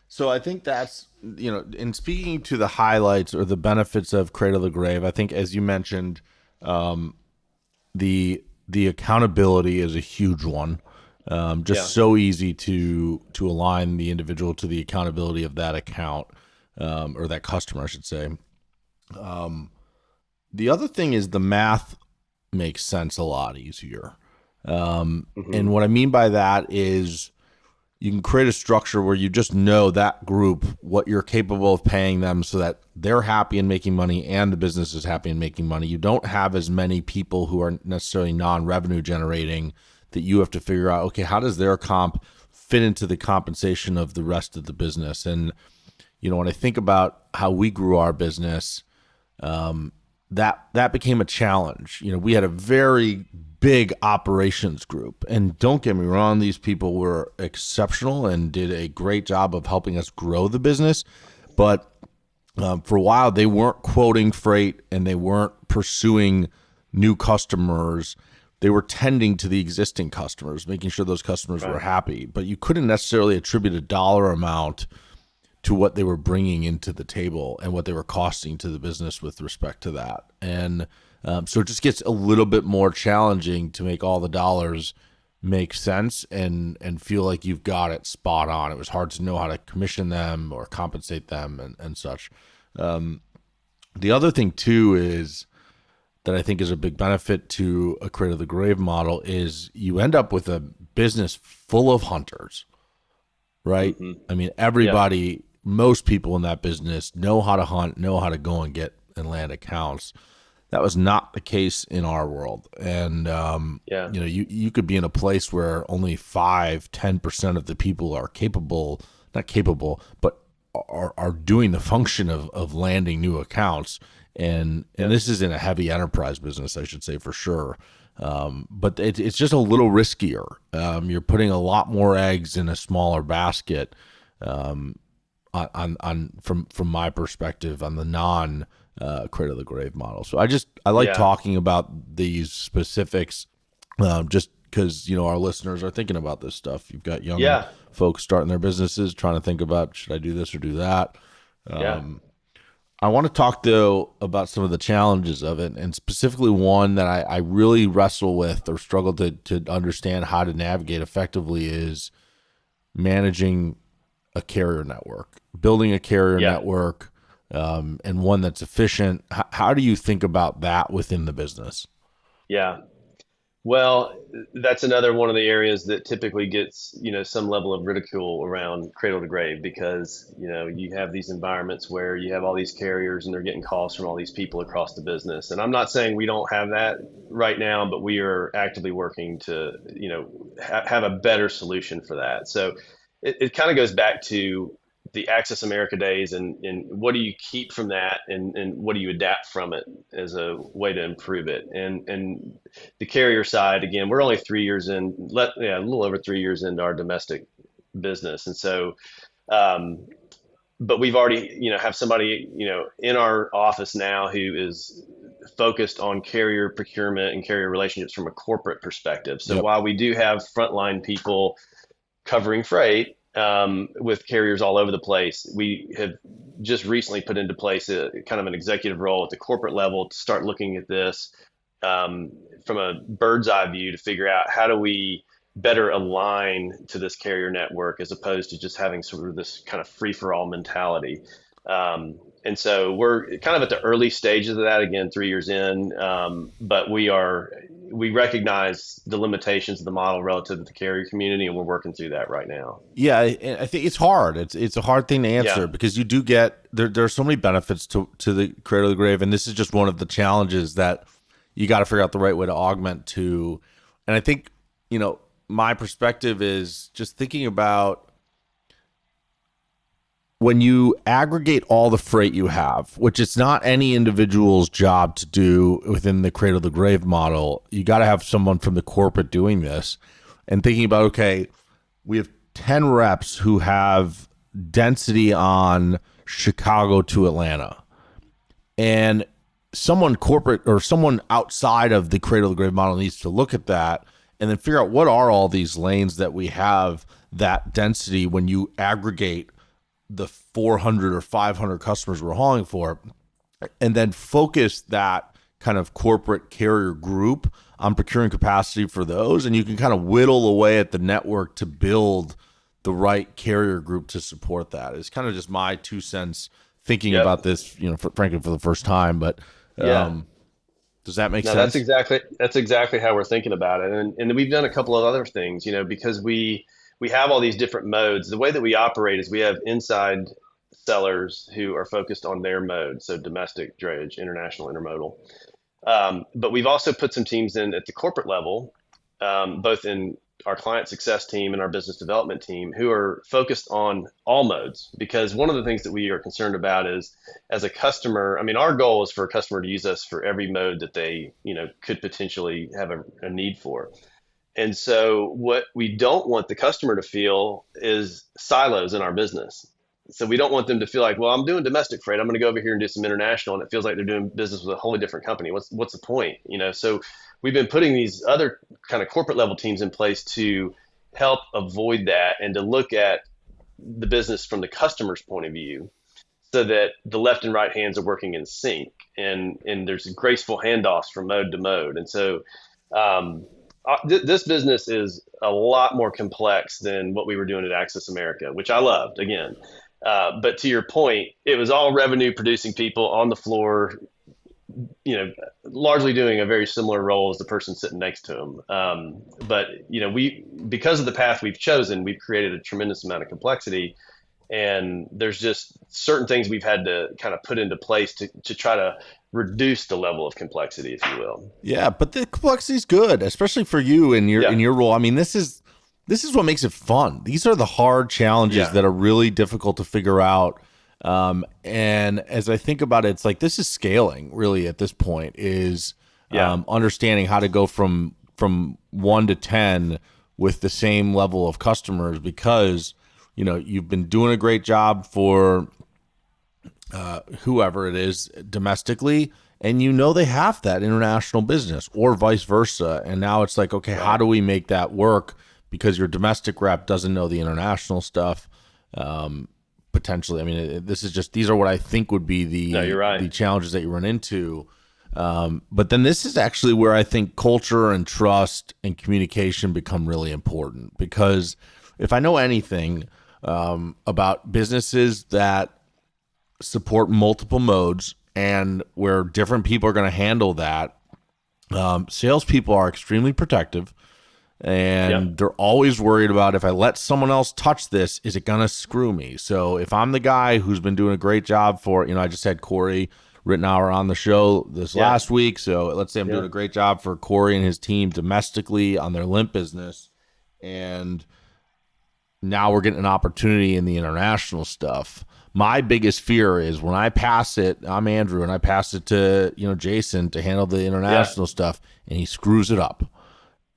So I think that's, in speaking to the highlights or the benefits of Cradle to Grave, I think as you mentioned, the accountability is a huge one. Just Yeah. so easy to align the individual to the accountability of that account, or that customer, I should say. The other thing is the math makes sense a lot easier. Hmm. And what I mean by that is you can create a structure where you just know that group, what you're capable of paying them so that they're happy and making money and the business is happy and making money. You don't have as many people who are necessarily non-revenue generating that you have to figure out, okay, how does their comp fit into the compensation of the rest of the business? And, when I think about how we grew our business, that became a challenge. We had a very big operations group, and don't get me wrong, these people were exceptional and did a great job of helping us grow the business. But for a while, they weren't quoting freight and they weren't pursuing new customers. They were tending to the existing customers, making sure those customers were Right. happy. But you couldn't necessarily attribute a dollar amount to what they were bringing into the table and what they were costing to the business with respect to that. And so it just gets a little bit more challenging to make all the dollars make sense and feel like you've got it spot on. It was hard to know how to commission them or compensate them and such. The other thing too is that I think is a big benefit to a Cradle to Grave model is you end up with a business full of hunters, right? Hmm. I mean, Yeah. everybody, most people in that business know how to hunt, know how to go and get and land accounts. That was not the case in our world. And, Yeah. you could be in a place where only 5-10% of the people are capable, not capable, but are doing the function of landing new accounts. And Yeah. this is in a heavy enterprise business, I should say, for sure. But it's just a little riskier. You're putting a lot more eggs in a smaller basket, on from my perspective on the non Cradle to Grave model. So I like Yeah. talking about these specifics, just because our listeners are thinking about this stuff. You've got young Yeah. folks starting their businesses, trying to think about, should I do this or do that. Yeah. I want to talk though about some of the challenges of it, and specifically one that I really wrestle with or struggle to understand how to navigate effectively is managing a carrier network, building a carrier Yeah. network, and one that's efficient. How do you think about that within the business? Yeah. Well, that's another one of the areas that typically gets, some level of ridicule around cradle to grave because, you have these environments where you have all these carriers and they're getting calls from all these people across the business. And I'm not saying we don't have that right now, but we are actively working to, have a better solution for that. So it kind of goes back to the Access America days, and what do you keep from that, and what do you adapt from it as a way to improve it? And the carrier side, again, we're only 3 years in, a little over 3 years into our domestic business, and so. Um, but we've already, have somebody, in our office now who is focused on carrier procurement and carrier relationships from a corporate perspective. So Yep. while we do have frontline people covering freight with carriers all over the place, we have just recently put into place a kind of an executive role at the corporate level to start looking at this from a bird's eye view to figure out how do we better align to this carrier network as opposed to just having sort of this kind of free for all mentality. And so we're kind of at the early stages of that again, 3 years in, but we recognize the limitations of the model relative to the carrier community, and we're working through that right now. Yeah, I think it's hard. It's a hard thing to answer Yeah, because you do get there are so many benefits to the cradle to the grave, and this is just one of the challenges that you got to figure out the right way to augment to. And I think, my perspective is just thinking about when you aggregate all the freight you have, which it's not any individual's job to do within the cradle to the grave model. You got to have someone from the corporate doing this and thinking about, okay, we have 10 reps who have density on Chicago to Atlanta. And someone corporate or someone outside of the cradle to grave model needs to look at that and then figure out what are all these lanes that we have that density when you aggregate the 400 or 500 customers we're hauling for, and then focus that kind of corporate carrier group on procuring capacity for those. And you can kind of whittle away at the network to build the right carrier group to support that. It's kind of just my 2 cents thinking yep, about this, frankly, for the first time. But yeah. does that make No, sense? that's exactly how we're thinking about it, and we've done a couple of other things, because we have all these different modes. The way that we operate is we have inside sellers who are focused on their mode, so domestic drayage, international intermodal. But we've also put some teams in at the corporate level, both in our client success team and our business development team, who are focused on all modes. Because one of the things that we are concerned about is, as a customer, I mean, our goal is for a customer to use us for every mode that they, could potentially have a need for. And so what we don't want the customer to feel is silos in our business. So we don't want them to feel like, well, I'm doing domestic freight, I'm going to go over here and do some international, and it feels like they're doing business with a wholly different company. What's the point? So we've been putting these other kind of corporate level teams in place to help avoid that and to look at the business from the customer's point of view, so that the left and right hands are working in sync, and there's graceful handoffs from mode to mode. And so this business is a lot more complex than what we were doing at Access America, which I loved, again. But to your point, it was all revenue producing people on the floor, largely doing a very similar role as the person sitting next to them. But because of the path we've chosen, we've created a tremendous amount of complexity, and there's just certain things we've had to kind of put into place to try to reduce the level of complexity, if you will. Yeah, but the complexity is good, especially for you in your Yeah, role. I mean, this is what makes it fun. These are the hard challenges yeah, that are really difficult to figure out. And as I think about it, it's like this is scaling really at this point is yeah, understanding how to go from 1 to 10 with the same level of customers because you've been doing a great job for whoever it is domestically, and they have that international business or vice versa. And now it's like, okay, how right. do we make that work? Because your domestic rep doesn't know the international stuff. Potentially, I mean, these are what I think would be No, you're the right. challenges that you run into. But then this is actually where I think culture and trust and communication become really important because if I know anything about businesses that support multiple modes and where different people are going to handle that, salespeople are extremely protective Yep. and they're always worried about if I let someone else touch this, is it going to screw me? So if I'm the guy who's been doing a great job for, I just had Corey Rittenauer on the show this Yeah. last week. So let's say I'm doing Yeah. a great job for Corey and his team domestically on their limp business. And now we're getting an opportunity in the international stuff. My biggest fear is when I pass it, I'm Andrew, and I pass it to, Jason to handle the Yeah. international stuff, and he screws it up,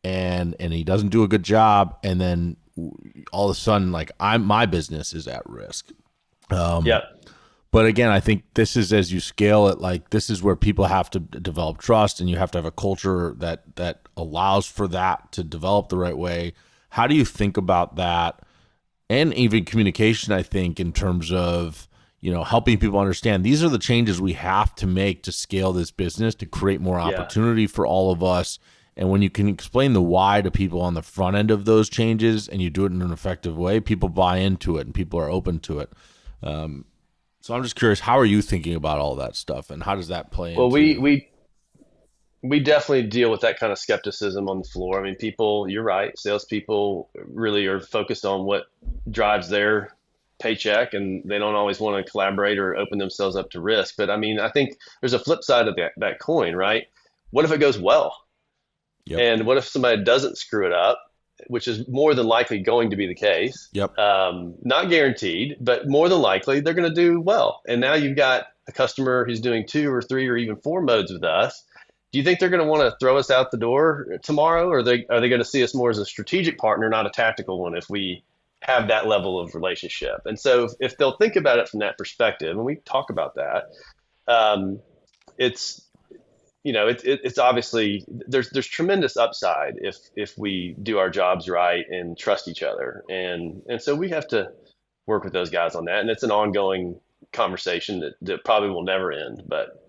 and he doesn't do a good job, and then all of a sudden, like, my business is at risk. Yeah. But again, I think this is, as you scale it, like, this is where people have to develop trust, and you have to have a culture that allows for that to develop the right way. How do you think about that? And even communication, I think, in terms of, helping people understand these are the changes we have to make to scale this business to create more Yeah. opportunity for all of us. And when you can explain the why to people on the front end of those changes, and you do it in an effective way, people buy into it and people are open to it. So I'm just curious, how are you thinking about all that stuff, and how does that play Well, we into? we we definitely deal with that kind of skepticism on the floor. I mean, people, you're right. Salespeople really are focused on what drives their paycheck, and they don't always want to collaborate or open themselves up to risk. But I mean, I think there's a flip side of that coin, right? What if it goes well? Yep. And what if somebody doesn't screw it up, which is more than likely going to be the case? Yep. Not guaranteed, but more than likely they're going to do well. And now you've got a customer who's doing 2 or 3 or even 4 modes with us. Do you think they're going to want to throw us out the door tomorrow, or are they going to see us more as a strategic partner, not a tactical one, if we have that level of relationship? And so, if they'll think about it from that perspective, and we talk about that, um, it's it's obviously there's tremendous upside if we do our jobs right and trust each other, and so we have to work with those guys on that, and it's an ongoing conversation that probably will never end, but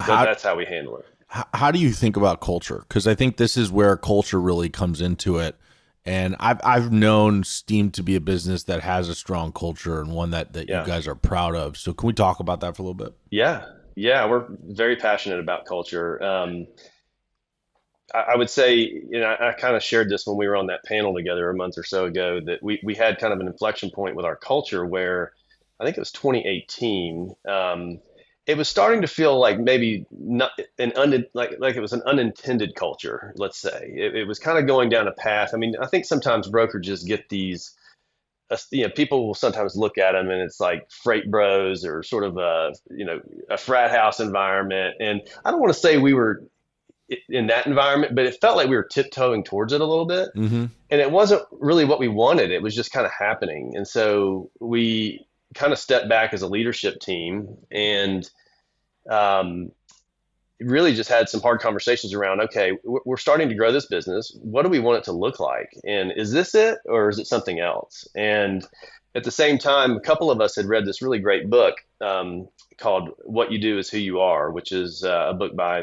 How that's how we handle it. how do you think about culture? Because I think this is where culture really comes into it. And I've known Steam to be a business that has a strong culture, and one that you Yeah. guys are proud of. So can we talk about that for a little bit? Yeah, yeah, we're very passionate about culture. I would say, I kind of shared this when we were on that panel together a month or so ago, that we had kind of an inflection point with our culture where I think it was 2018. It was starting to feel like maybe not like it was an unintended culture, let's say. It was kind of going down a path. I mean, I think sometimes brokerages get these, people will sometimes look at them and it's like freight bros or sort of a frat house environment. And I don't want to say we were in that environment, but it felt like we were tiptoeing towards it a little bit. Mm-hmm. And it wasn't really what we wanted. It was just kind of happening. And so we kind of stepped back as a leadership team and um, really just had some hard conversations around, okay, we're starting to grow this business. What do we want it to look like? And is this it, or is it something else? And at the same time, a couple of us had read this really great book called What You Do Is Who You Are, which is a book by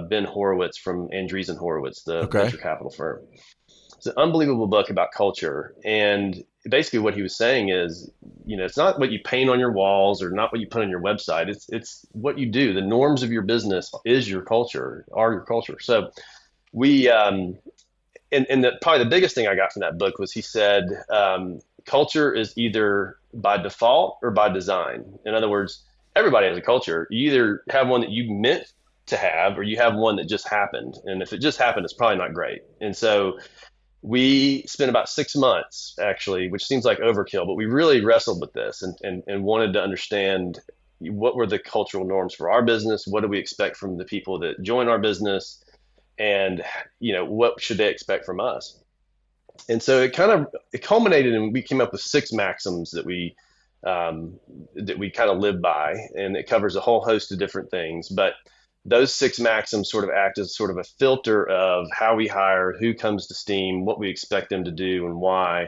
Ben Horowitz from Andreessen Horowitz, the Okay. venture capital firm. It's an unbelievable book about culture. And basically what he was saying is, it's not what you paint on your walls or not what you put on your website. It's what you do. The norms of your business is your culture, are your culture. So we, probably the biggest thing I got from that book was he said, culture is either by default or by design. In other words, everybody has a culture. You either have one that you meant to have, or you have one that just happened. And if it just happened, it's probably not great. And so we spent about 6 months actually, which seems like overkill, but we really wrestled with this and wanted to understand what were the cultural norms for our business, what do we expect from the people that join our business, and what should they expect from us. And so it culminated, and we came up with 6 maxims that we kind of live by, and it covers a whole host of different things. But those 6 maxims sort of act as sort of a filter of how we hire, who comes to Steam, what we expect them to do, and why.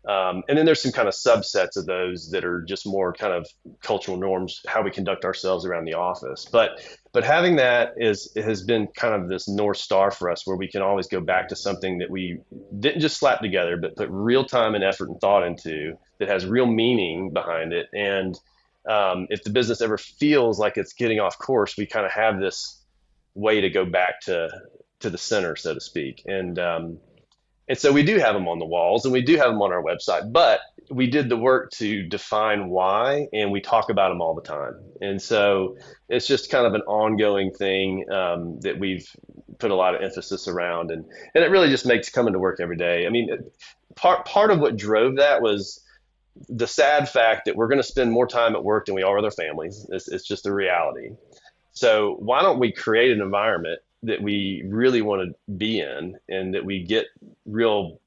And then there's some kind of subsets of those that are just more kind of cultural norms, how we conduct ourselves around the office. But having that has been kind of this North Star for us, where we can always go back to something that we didn't just slap together, but put real time and effort and thought into, that has real meaning behind it. And if the business ever feels like it's getting off course, we kind of have this way to go back to the center, so to speak. And so we do have them on the walls and we do have them on our website, but we did the work to define why, and we talk about them all the time. And so it's just kind of an ongoing thing that we've put a lot of emphasis around, and it really just makes coming to work every day. I mean, part of what drove that was the sad fact that we're going to spend more time at work than we are with our families. It's just a reality. So why don't we create an environment that we really want to be in and that we get real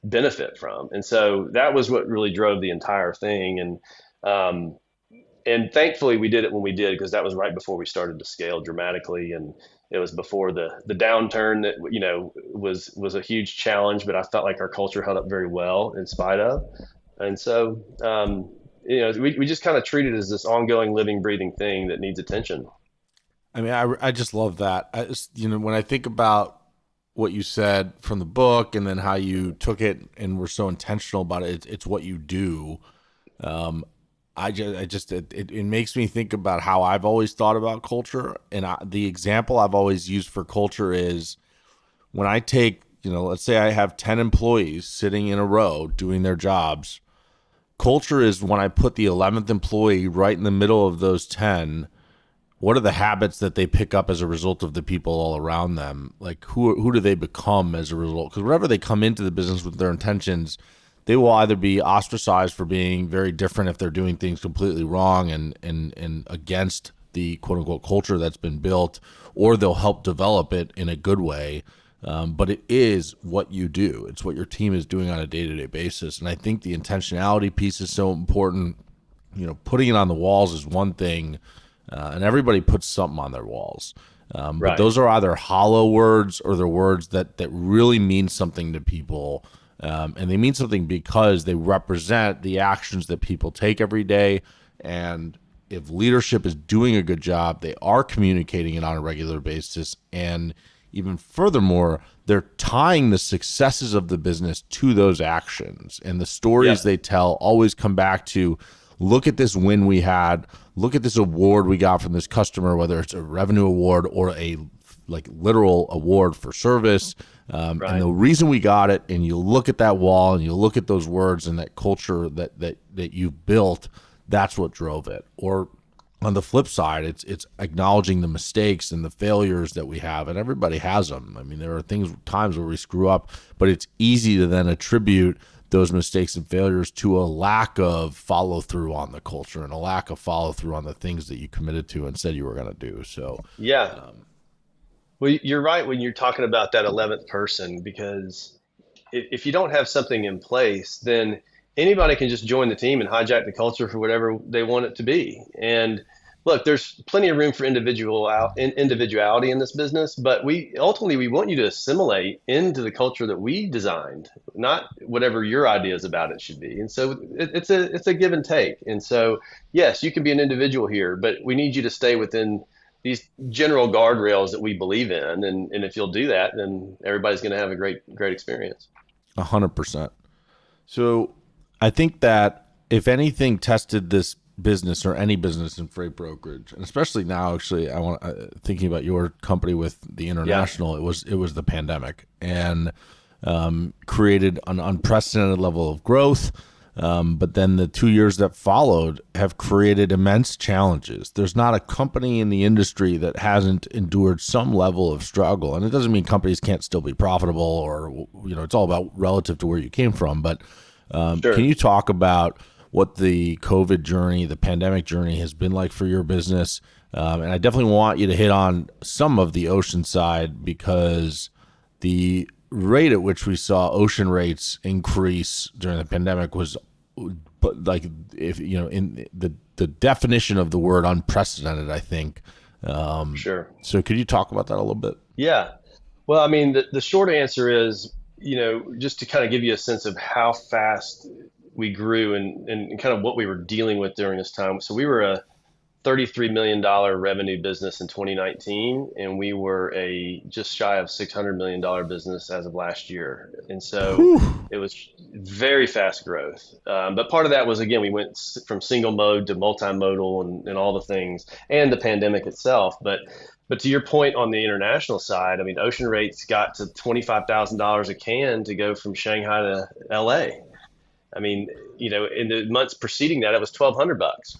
benefit from? And so that was what really drove the entire thing. Um, and thankfully we did it when we did, because that was right before we started to scale dramatically, and it was before the downturn that was a huge challenge, but I felt like our culture held up very well in spite of. And so we just kind of treat it as this ongoing living breathing thing that needs attention. I mean, I just love that. When I think about what you said from the book and then how you took it and were so intentional about it, it's what you do. Um, it makes me think about how I've always thought about culture. And the example I've always used for culture is when I take, let's say I have 10 employees sitting in a row doing their jobs. Culture is when I put the 11th employee right in the middle of those 10. What are the habits that they pick up as a result of the people all around them? Like who do they become as a result? Because whenever they come into the business with their intentions, they will either be ostracized for being very different if they're doing things completely wrong and against the quote unquote culture that's been built, or they'll help develop it in a good way. But it is what you do. It's what your team is doing on a day-to-day basis. And I think the intentionality piece is so important. Putting it on the walls is one thing. And everybody puts something on their walls. But Right. those are either hollow words or they're words that really mean something to people. And they mean something because they represent the actions that people take every day. And if leadership is doing a good job, they are communicating it on a regular basis. And even furthermore, they're tying the successes of the business to those actions. And the stories Yeah. they tell always come back to, look at this win we had. Look at this award we got from this customer, whether it's a revenue award or a literal award for service. And Right. the reason we got it, and you look at that wall and you look at those words and that culture that you've built, that's what drove it. Or on the flip side, it's acknowledging the mistakes and the failures that we have, and everybody has them. I mean, there are times where we screw up, but it's easy to then attribute those mistakes and failures to a lack of follow through on the culture and a lack of follow through on the things that you committed to and said you were going to do. So, Yeah. Well, you're right when you're talking about that 11th person, because if you don't have something in place, then anybody can just join the team and hijack the culture for whatever they want it to be. And look, there's plenty of room for individuality in this business, but we want you to assimilate into the culture that we designed, not whatever your ideas about it should be. And so it's a give and take. And so yes, you can be an individual here, but we need you to stay within these general guardrails that we believe in. And if you'll do that, then everybody's going to have a great experience. 100%. So, I think that if anything tested this business or any business in freight brokerage, and especially now, actually, I want thinking about your company with the international, it was the pandemic and created an unprecedented level of growth. But then the 2 years that followed have created immense challenges. There's not a company in the industry that hasn't endured some level of struggle. And it doesn't mean companies can't still be profitable or, it's all about relative to where you came from. But Sure. can you talk about what the COVID journey, the pandemic journey has been like for your business? And I definitely want you to hit on some of the ocean side, because the rate at which we saw ocean rates increase during the pandemic was, but like, if in the definition of the word unprecedented, I think. Sure. So could you talk about that a little bit? Yeah. Well, I mean, the short answer is, just to kind of give you a sense of how fast we grew and kind of what we were dealing with during this time. So we were a $33 million revenue business in 2019, and we were a just shy of $600 million business as of last year. And so Whew. it was very fast growth. But part of that was, again, we went from single mode to multimodal and all the things, and the pandemic itself. But to your point on the international side, I mean, ocean rates got to $25,000 a can to go from Shanghai to LA. I mean, in the months preceding that, it was $1,200.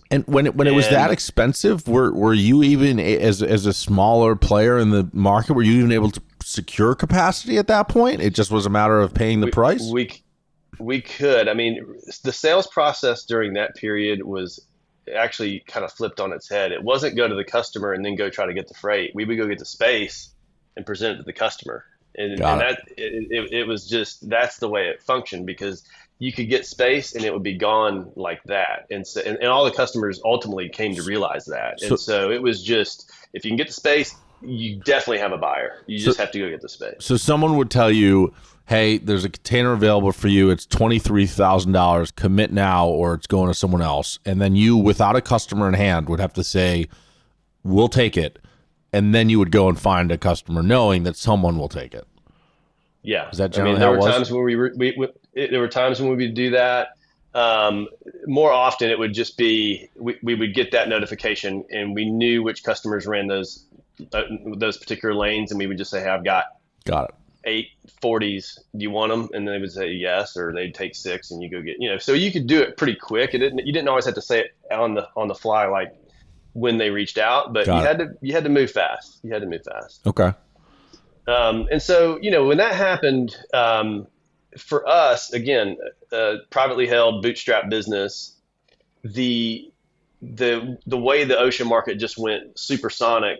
And when it was that And expensive, were you even as a smaller player in the market, were you even able to secure capacity at that point? It just was a matter of paying the We price? we we could. I mean, the sales process during that period was actually kind of flipped on its head. It wasn't go to the customer and then go try to get the freight. We would go get the space and present it to the customer. And Got it. that it was just that's the way it functioned because you could get space and it would be gone like that. And so and all the customers ultimately came to realize that. And So, so it was just if you can get the space, you definitely have a buyer. You so, just have to go get the space. so someone would tell you, "Hey, there's a container available for you. It's $23,000. Commit now, or it's going to someone else." And then you, without a customer in hand, would have to say, "We'll take it," and then you would go and find a customer, knowing that someone will take it. Yeah, Is that I mean, generally there how it were was? times when there were times when we would do that. Um, More often, it would just be we would get that notification, and we knew which customers ran those particular lanes, and we would just say, "Hey, I've got Got it. 840s. Do you want them?" And they would say yes, or they'd take six, and you go get So you could do it pretty quick. You didn't always have to say it on the fly, like when they reached out, but Got it. you had to move fast. You had to move fast. Okay. And so, when that happened, for us, again, privately held bootstrap business, the the way the ocean market just went supersonic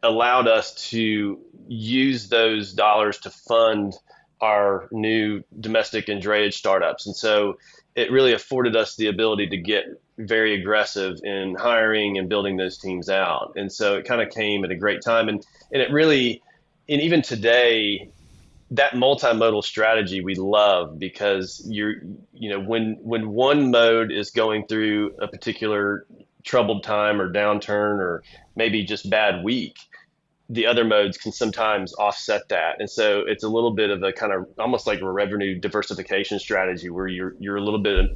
allowed us to use those dollars to fund our new domestic and drayage startups. And so it really afforded us the ability to get very aggressive in hiring and building those teams out. And so it kind of came at a great time. And it really, and even today, that multimodal strategy we love because when one mode is going through a particular troubled time or downturn or maybe just bad week, the other modes can sometimes offset that. And so it's a little bit of a kind of almost like a revenue diversification strategy where you're a little bit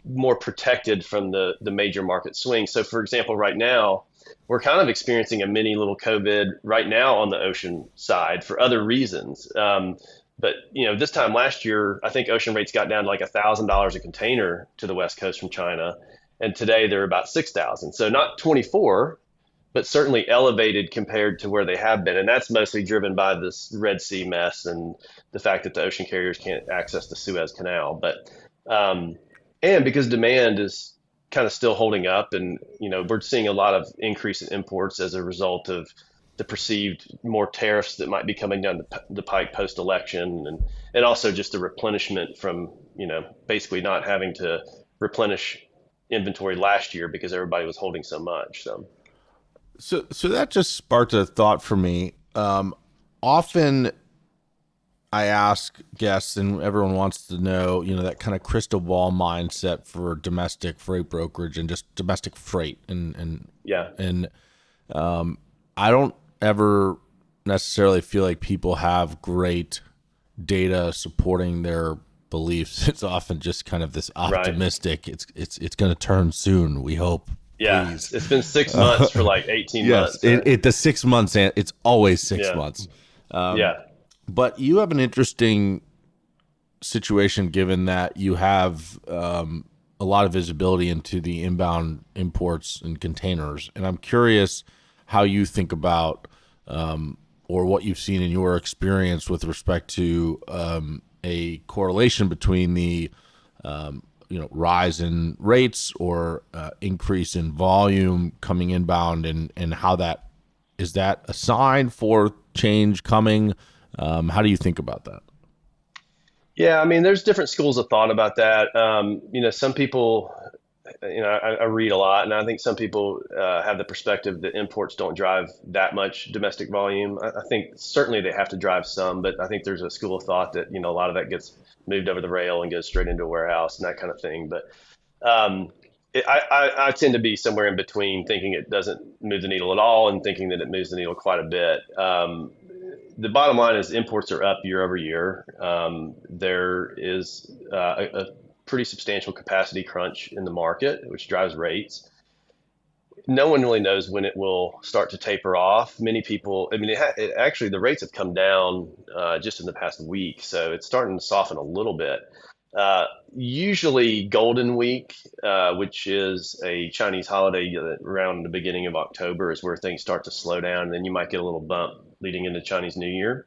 more protected from the major market swings. So for example, right now, we're kind of experiencing a mini little COVID right now on the ocean side for other reasons. But this time last year, I think ocean rates got down to like $1,000 a container to the West Coast from China, and today they're about 6,000. So not 24, but certainly elevated compared to where they have been, and that's mostly driven by this Red Sea mess and the fact that the ocean carriers can't access the Suez Canal. But and because demand is kind of still holding up, and we're seeing a lot of increase in imports as a result of the perceived more tariffs that might be coming down the pike post election, and also just the replenishment from basically not having to replenish inventory last year because everybody was holding so much. So So that just sparked a thought for me. Often I ask guests, and everyone wants to know, that kind of crystal ball mindset for domestic freight brokerage and just domestic freight, yeah, and I don't ever necessarily feel like people have great data supporting their beliefs. It's often just kind of this right. optimistic. It's going to turn soon. We hope. Yeah, Please. it's been 6 months for like 18 Yes, months. Right? the 6 months, and it's always six Yeah, months. yeah, But you have an interesting situation given that you have a lot of visibility into the inbound imports and containers. And I'm curious how you think about or what you've seen in your experience with respect to a correlation between the rise in rates or increase in volume coming inbound, and how that is that a sign for change coming? How do you think about that? yeah. I mean, there's different schools of thought about that. Some people, I read a lot, and I think some people have the perspective that imports don't drive that much domestic volume. I think certainly they have to drive some, but I think there's a school of thought that a lot of that gets moved over the rail and goes straight into a warehouse and that kind of thing. But um, I tend to be somewhere in between, thinking it doesn't move the needle at all and thinking that it moves the needle quite a bit. The bottom line is imports are up year over year. There is a pretty substantial capacity crunch in the market, which drives rates. No one really knows when it will start to taper off. Many people, I mean, actually, the rates have come down just in the past week, so it's starting to soften a little bit. Usually, Golden Week, which is a Chinese holiday around the beginning of October, is where things start to slow down, and then you might get a little bump leading into Chinese New Year.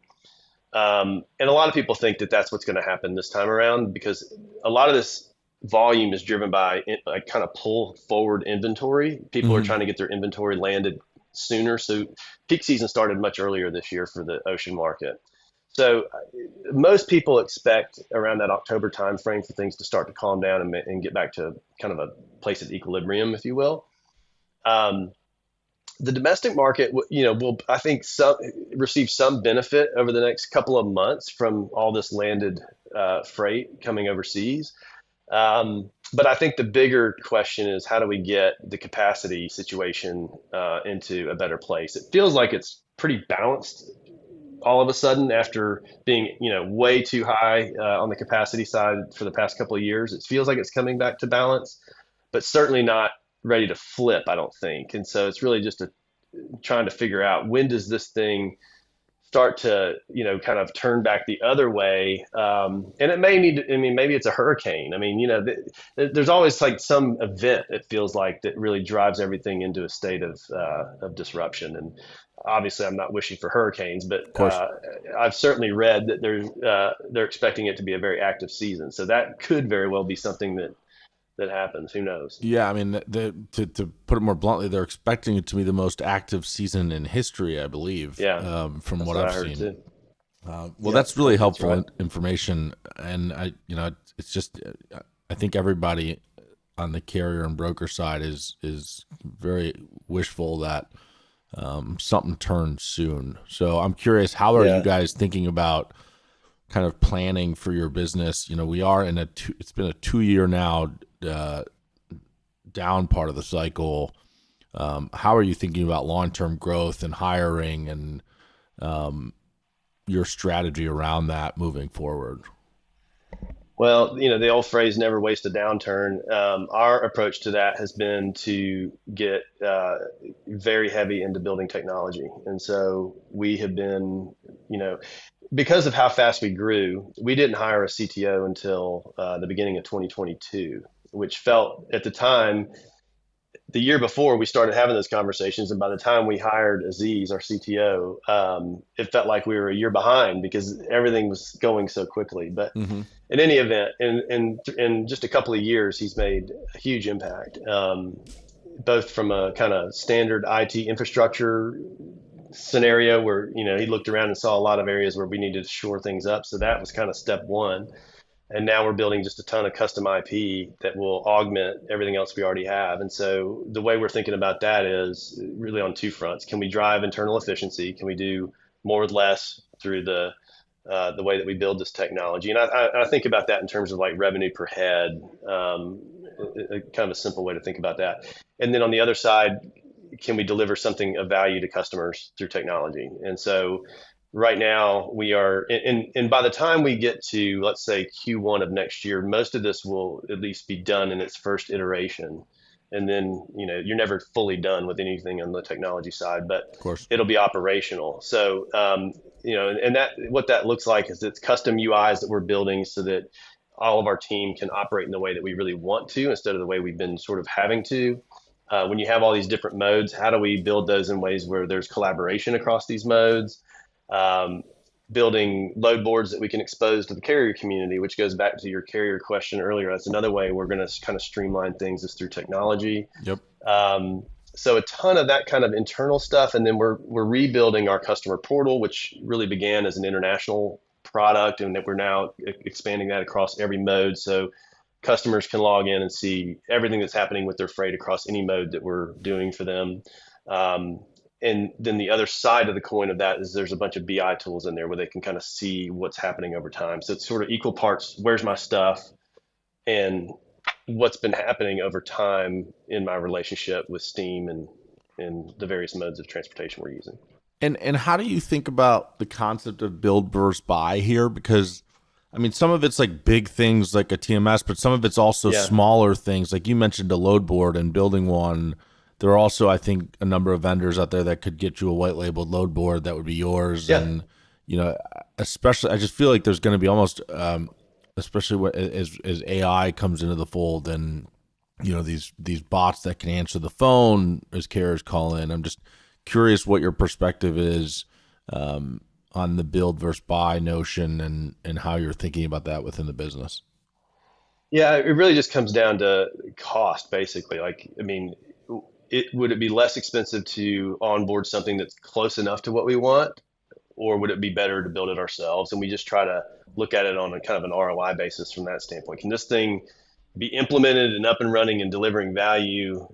And a lot of people think that that's what's going to happen this time around because a lot of this volume is driven by like kind of pull forward inventory. People are Hmm. trying to get their inventory landed sooner. So peak season started much earlier this year for the ocean market. So most people expect around that October timeframe for things to start to calm down and get back to kind of a place of equilibrium, if you will. Um, the domestic market, will I think receive some benefit over the next couple of months from all this landed freight coming overseas. But I think the bigger question is how do we get the capacity situation into a better place? It feels like it's pretty balanced all of a sudden after being way too high on the capacity side for the past couple of years. It feels like it's coming back to balance, but certainly not ready to flip, I don't think. And so it's really just trying to figure out when does this thing start to kind of turn back the other way. And it may need to, I mean, maybe it's a hurricane. I mean, there's always like some event, it feels like, that really drives everything into a state of disruption. And obviously I'm not wishing for hurricanes, but Of course. I've certainly read that they're expecting it to be a very active season, so that could very well be something that happens. Who knows? Yeah, I mean, to put it more bluntly, they're expecting it to be the most active season in history, I believe, Yeah, from that's what what I I've heard seen. too. Well, Yep, that's I really think that's helpful right. information, and it's just, I think everybody on the carrier and broker side is very wishful that something turns soon. So I'm curious, how are you Yeah. guys thinking about kind of planning for your business? We are in it's been a 2 year now down part of the cycle. How are you thinking about long term growth and hiring and your strategy around that moving forward? Well, the old phrase "never waste a downturn." Our approach to that has been to get very heavy into building technology, and so we have been, because of how fast we grew, we didn't hire a CTO until the beginning of 2022, which felt at the time, the year before we started having those conversations, and by the time we hired Aziz, our CTO, it felt like we were a year behind because everything was going so quickly. But Mm-hmm. in any event, in just a couple of years, he's made a huge impact, both from a kind of standard IT infrastructure scenario where he looked around and saw a lot of areas where we needed to shore things up. So that was kind of step one. And now we're building just a ton of custom IP that will augment everything else we already have. And so the way we're thinking about that is really on two fronts. Can we drive internal efficiency? Can we do more with less through the way that we build this technology? And I think about that in terms of like revenue per head, kind of a simple way to think about that. And then on the other side, can we deliver something of value to customers through technology? And so right now we are, and by the time we get to, let's say, Q1 of next year, most of this will at least be done in its first iteration. And then, you're never fully done with anything on the technology side, but Of course. it'll be operational. So, and that, what that looks like is it's custom UIs that we're building so that all of our team can operate in the way that we really want to instead of the way we've been sort of having to. When you have all these different modes, how do we build those in ways where there's collaboration across these modes? Um, Building load boards that we can expose to the carrier community, which goes back to your carrier question earlier. That's another way we're going to kind of streamline things is through technology. Yep. Um, so a ton of that kind of internal stuff, and then we're rebuilding our customer portal, which really began as an international product, and that we're now expanding that across every mode. So customers can log in and see everything that's happening with their freight across any mode that we're doing for them. Um, and then the other side of the coin of that is there's a bunch of BI tools in there where they can kind of see what's happening over time. So it's sort of equal parts, where's my stuff, and what's been happening over time in my relationship with Steam and the various modes of transportation we're using. And how do you think about the concept of build versus buy here? Because I mean, some of it's like big things like a TMS, but some of it's also Yeah, smaller things. Like you mentioned a load board and building one. There are also, I think, a number of vendors out there that could get you a white labeled load board that would be yours. yeah, And, especially, I just feel like there's going to be almost, especially as AI comes into the fold and, these bots that can answer the phone as carriers call in. I'm just curious what your perspective is on the build versus buy notion and how you're thinking about that within the business. Yeah, it really just comes down to cost, basically. Like, I mean, would it be less expensive to onboard something that's close enough to what we want, or would it be better to build it ourselves? And we just try to look at it on a kind of an ROI basis from that standpoint. Can this thing be implemented and up and running and delivering value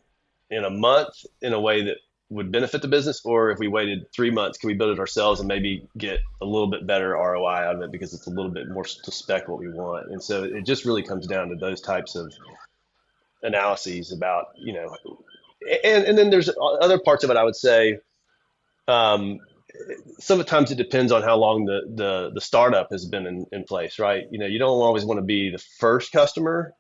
in a month in a way that would benefit the business? Or if we waited 3 months, can we build it ourselves and maybe get a little bit better ROI out of it because it's a little bit more to spec what we want? And so it just really comes down to those types of analyses about, and then there's other parts of it, I would say. Um, Sometimes it depends on how long the startup has been in place, right? You don't always want to be the first customer.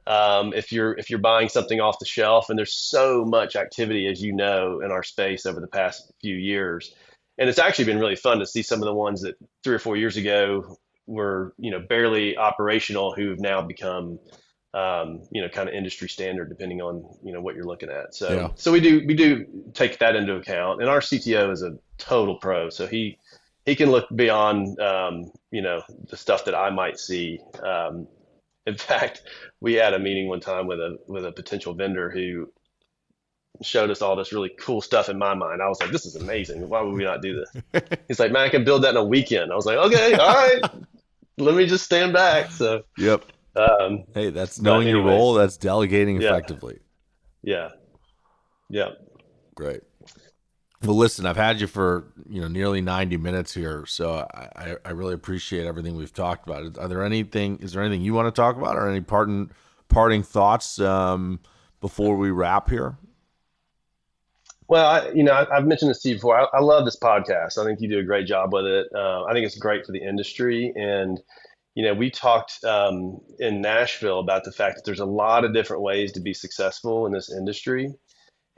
If you're buying something off the shelf, and there's so much activity, as you know, in our space over the past few years, and it's actually been really fun to see some of the ones that 3 or 4 years ago were barely operational, who've now become kind of industry standard, depending on what you're looking at. Yeah. So we do take that into account, and our CTO is a total pro, so he can look beyond the stuff that I might see. In fact, we had a meeting one time with a potential vendor who showed us all this really cool stuff. In my mind, I was like, "This is amazing. Why would we not do this?" He's like, "Man, I can build that in a weekend." I was like, "Okay, all right, let me just stand back." So, Yep. um, Hey, that's but knowing your role. anyways, That's delegating yeah, effectively. yeah, yeah. Great. Well, listen, I've had you for nearly 90 minutes here, so I really appreciate everything we've talked about. Is there anything you want to talk about, or any parting thoughts before we wrap here? Well, I've mentioned this to you before. I love this podcast. I think you do a great job with it. I think it's great for the industry. And, we talked in Nashville about the fact that there's a lot of different ways to be successful in this industry.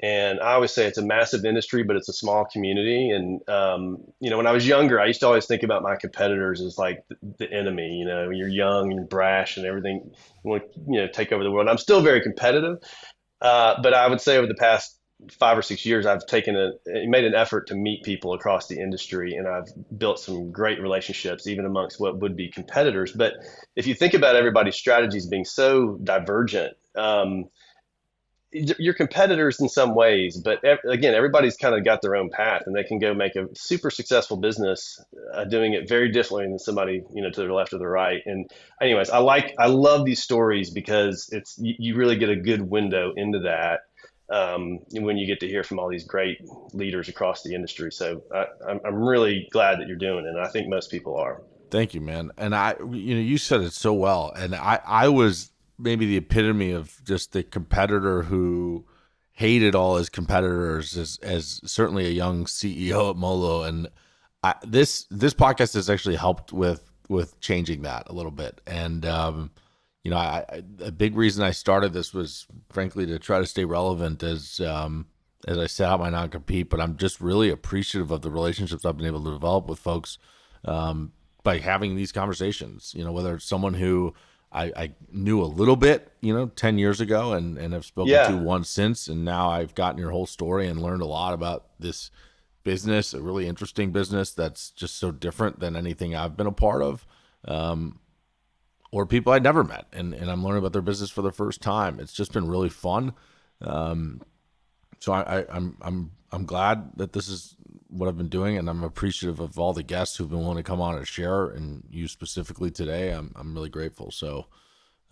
And I always say it's a massive industry, but it's a small community. And, when I was younger, I used to always think about my competitors as like the enemy. You're young and brash and everything. You want to, take over the world. I'm still very competitive. But I would say over the past 5 or 6 years, I've made an effort to meet people across the industry, and I've built some great relationships, even amongst what would be competitors. But if you think about everybody's strategies being so divergent, you're competitors in some ways, but again, everybody's kind of got their own path, and they can go make a super successful business doing it very differently than somebody to their left or the right. And anyways, I love these stories because you really get a good window into that when you get to hear from all these great leaders across the industry. So I'm really glad that you're doing it, and I think most people are. Thank you, man. And you said it so well. And I was maybe the epitome of just the competitor who hated all his competitors as certainly a young CEO at Molo. And this podcast has actually helped with changing that a little bit. And, a big reason I started this was frankly to try to stay relevant as I set out my non-compete, but I'm just really appreciative of the relationships I've been able to develop with folks, by having these conversations, whether it's someone who I knew a little bit, 10 years ago and have spoken to Yeah, once since. And now I've gotten your whole story and learned a lot about this business, a really interesting business that's just so different than anything I've been a part of, or people I'd never met. And I'm learning about their business for the first time. It's just been really fun. So I'm glad that this is what I've been doing, and I'm appreciative of all the guests who've been willing to come on and share, and you specifically today. I'm really grateful. So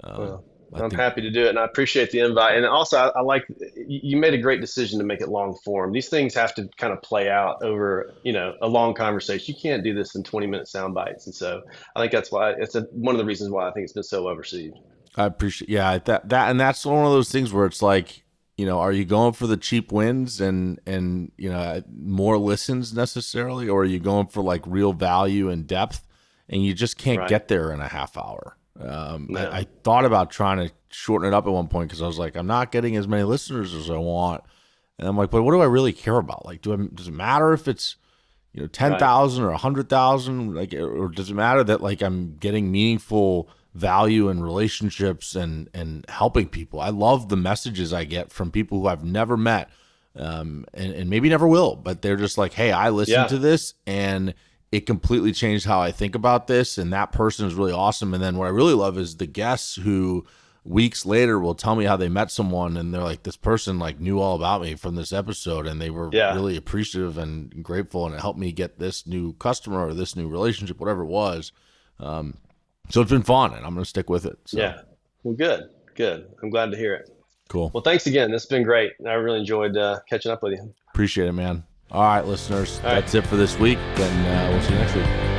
well, I I'm think, happy to do it, and I appreciate the invite. And also, I like you made a great decision to make it long form. These things have to kind of play out over, a long conversation. You can't do this in 20-minute sound bites, and so I think that's why one of the reasons why I think it's been so well received. I appreciate, yeah, and that's one of those things where it's like, are you going for the cheap wins and more listens necessarily, or are you going for like real value and depth, and you just can't Right? get there in a half hour. I No. thought about trying to shorten it up at one point because I was like, I'm not getting as many listeners as I want, and I'm like, but what do I really care about? Like, does it matter if it's 10,000 Right. or 100,000? Like, or does it matter that like I'm getting meaningful value and relationships and helping people? I love the messages I get from people who I've never met, and maybe never will, but they're just like, hey, I listened Yeah. to this and it completely changed how I think about this. And that person is really awesome. And then what I really love is the guests who weeks later will tell me how they met someone and they're like, this person like knew all about me from this episode, and they were Yeah. really appreciative and grateful, and it helped me get this new customer or this new relationship, whatever it was. So it's been fun, and I'm going to stick with it. So Yeah. Well, good. Good. I'm glad to hear it. cool. Well, thanks again. This has been great. I really enjoyed catching up with you. Appreciate it, man. All right, listeners, All right. that's it for this week, and we'll see you next week.